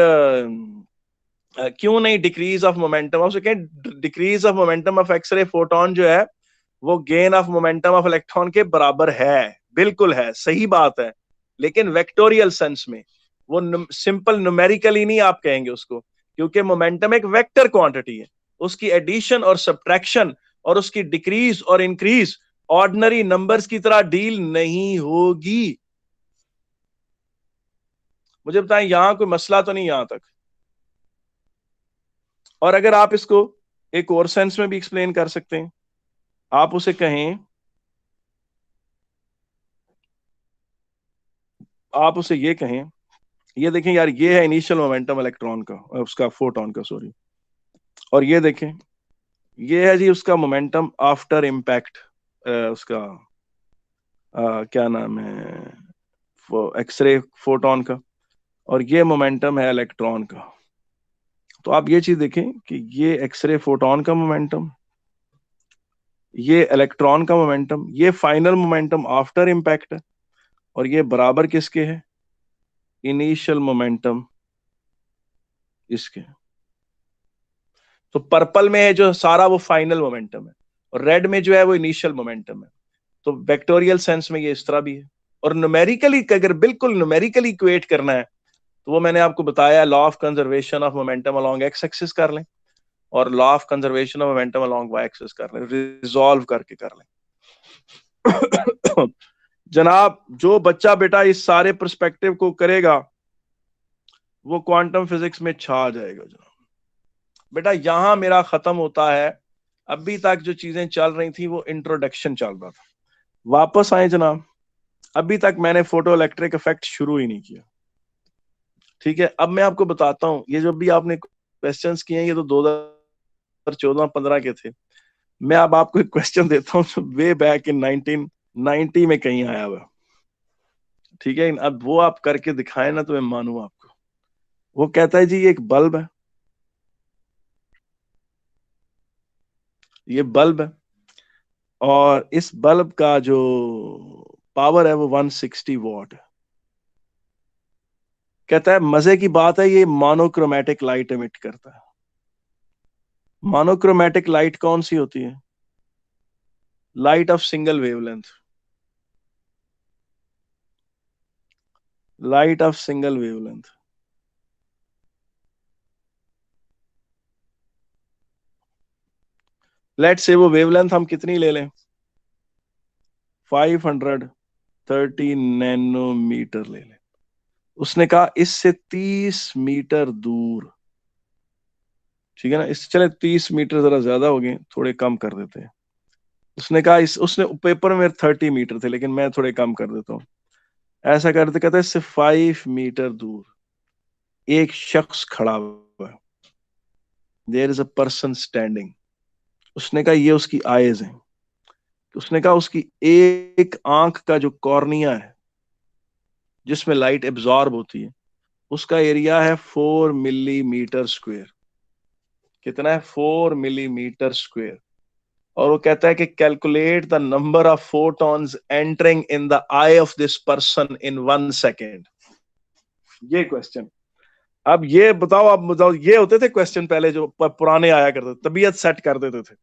क्यों नहीं डिक्रीज ऑफ मोमेंटम, आप कहें decrease of momentum of X-ray photon जो है वो gain of momentum of electron के बराबर है। बिल्कुल है, सही बात है, लेकिन वेक्टोरियल सेंस में, वो सिंपल न्यूमेरिकली नहीं आप कहेंगे उसको, क्योंकि मोमेंटम एक वेक्टर क्वांटिटी है, उसकी एडिशन और सब्ट्रैक्शन और उसकी डिक्रीज और इंक्रीज ऑर्डिनरी नंबर्स की तरह डील नहीं होगी। मुझे बताएं यहां कोई मसला तो नहीं यहां तक? और अगर आप इसको एक और सेंस में भी एक्सप्लेन कर सकते हैं, आप उसे कहें, आप उसे ये कहें, ये देखें यार, ये है इनिशियल मोमेंटम इलेक्ट्रॉन का, उसका फोटोन का, सॉरी, और ये देखें ये है जी उसका मोमेंटम आफ्टर इम्पैक्ट, उसका क्या नाम है, वो एक्सरे फोटोन का, और ये मोमेंटम है इलेक्ट्रॉन का। तो आप ये चीज देखें कि ये एक्सरे फोटोन का मोमेंटम, ये इलेक्ट्रॉन का मोमेंटम, ये फाइनल मोमेंटम आफ्टर इम्पैक्ट है, और ये बराबर किसके है? इनिशियल मोमेंटम इसके। तो पर्पल में है जो सारा वो फाइनल मोमेंटम है, और रेड में जो है वो इनिशियल मोमेंटम है। तो वेक्टोरियल सेंस में ये इस तरह भी है। और न्यूमेरिकली अगर बिल्कुल न्यूमेरिकली इक्वेट करना है तो वो मैंने आपको बताया, law of conservation of momentum along X axis कर लें, और law of conservation of momentum along Y axis कर लें, रिजॉल्व करके कर लें। जनाब जो बच्चा बेटा इस सारे पर्सपेक्टिव को करेगा वो क्वांटम फिजिक्स में छा जाएगा। जनाब बेटा यहां मेरा खत्म होता है, अभी तक जो चीजें चल रही थी वो इंट्रोडक्शन चल रहा था। वापस आए जनाब, अभी तक मैंने फोटो इलेक्ट्रिक इफेक्ट शुरू ही नहीं किया, ठीक है? अब मैं आपको बताता हूं, ये जो भी आपने क्वेश्चंस किए हैं ये तो 2014-15 के थे। मैं अब आपको एक क्वेश्चन देता हूं जो वे बैक इन 1990 में कहीं आया हुआ, ठीक है? अब वो आप करके दिखाए ना तो मैं मानूं आपको। वो कहता है जी ये एक बल्ब है, ये बल्ब है, और इस बल्ब का जो पावर है वो 160 वॉट है। कहता है मजे की बात है ये मोनोक्रोमेटिक लाइट एमिट करता है। मोनोक्रोमेटिक लाइट कौन सी होती है? Light of single wavelength, light of single wavelength. Let's say वो वेवलेंथ हम कितनी ले लें? 530 नैनोमीटर ले लें। उसने कहा इससे 30 मीटर दूर, ठीक है ना, इससे चले 30 मीटर जरा ज्यादा हो गए, थोड़े कम कर देते हैं। उसने कहा उसने पेपर में 30 मीटर थे लेकिन मैं थोड़े कम कर देता हूँ, ऐसा करते कहते इससे 5 मीटर दूर एक शख्स खड़ा हुआ है, there is a person standing. उसने कहा ये उसकी आईज है। उसने कहा उसकी एक आंख का जो कॉर्निया है, जिसमें लाइट एब्जॉर्ब होती है, उसका एरिया है 4 मिलीमीटर स्क्वायर। कितना है? 4 मिलीमीटर स्क्वायर। और वो कहता है कि calculate the number of photons entering in the I of this person in 1 second. ये क्वेश्चन। अब ये बताओ, आप बताओ, ये होते थे क्वेश्चन पहले जो पुराने आया करते थे, तबीयत सेट कर देते थे।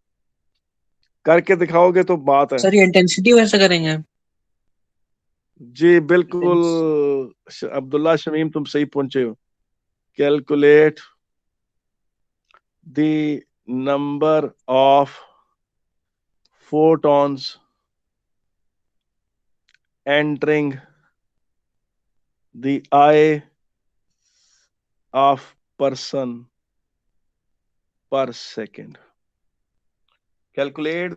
करके दिखाओगे तो बात है। सर ये इंटेंसिटी वैसे करेंगे? जी बिल्कुल अब्दुल्ला शमीम, तुम सही पहुंचे हो। Calculate the number of photons entering the eye of person per second. Calculate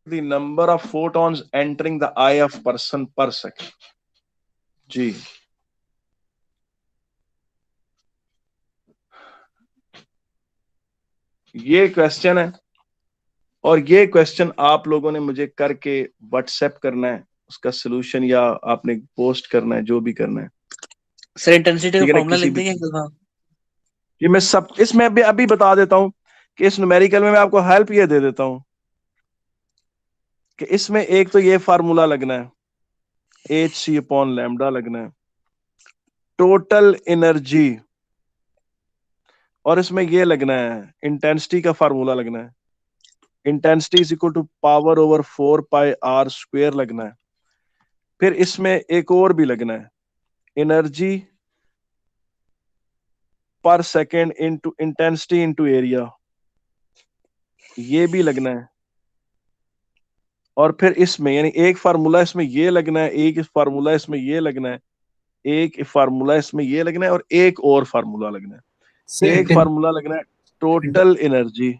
the number of photons entering the eye of person per second. जी ये क्वेश्चन है, और ये क्वेश्चन आप लोगों ने मुझे करके व्हाट्सएप करना है, उसका सलूशन या आपने पोस्ट करना है, जो भी करना है। सर इंटेंसिटी का ठीक है ना? फॉर्मूला किसी लिख भी, देंगे? ये मैं सब इसमें अभी बता देता हूं कि इस न्यूमेरिकल में मैं आपको हेल्प ये दे देता हूं कि इसमें एक तो ये फार्मूला लगना है, hc/λ लगना है, टोटल एनर्जी, और इसमें ये लगना है इंटेंसिटी का फार्मूला लगना है, intensity is equal to power over 4πr² लगना है। फिर इसमें एक और भी लगना है, एनर्जी पर second into intensity into area, ये भी लगना है। और फिर इसमें यानी एक फार्मूला इसमें ये लगना है, एक फार्मूला इसमें ये लगना है, एक फार्मूला इसमें ये लगना है, और एक और फार्मूला लगना है। एक फार्मूला लगना है total energy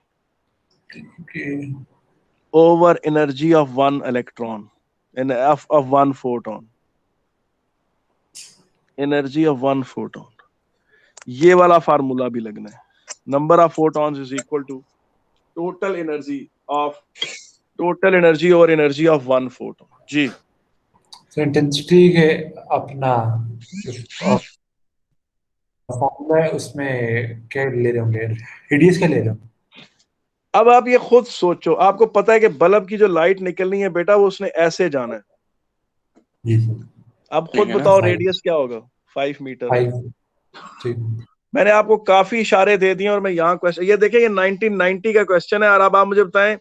over energy of 1 electron of 1 photon, energy of 1 photon, ये वाला फार्मूला भी लगना है। Number of photons is equal to total energy और एनर्जी ऑफ 1 फोटोन। जी तो इंटेंसिटी के अपना फॉर्मूला है, उसमें क्या ले रहे होंगे? रेडियस क्या ले रहे हो? अब आप ये खुद सोचो, आपको पता है कि बल्ब की जो लाइट निकलनी है बेटा, वो उसने ऐसे जाना है। जी सर। अब खुद बताओ रेडियस क्या होगा? 5 मीटर। 5। मैंने आपको काफी इशारे दे दिए, और मैं यहाँ क्वेश्चन ये देखिए, ये 1990 का क्वेश्चन है, और अब आप मुझे बताएं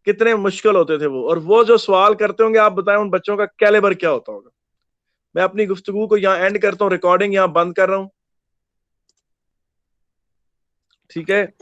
कितने मुश्किल होते थे वो, और वो जो सवाल करते होंगे, आप बताएं उन बच्चों का कैलिबर क्या होता होगा। मैं अपनी गुफ्तगू को यहाँ एंड करता हूँ, रिकॉर्डिंग यहाँ बंद कर रहा हूँ, ठीक है।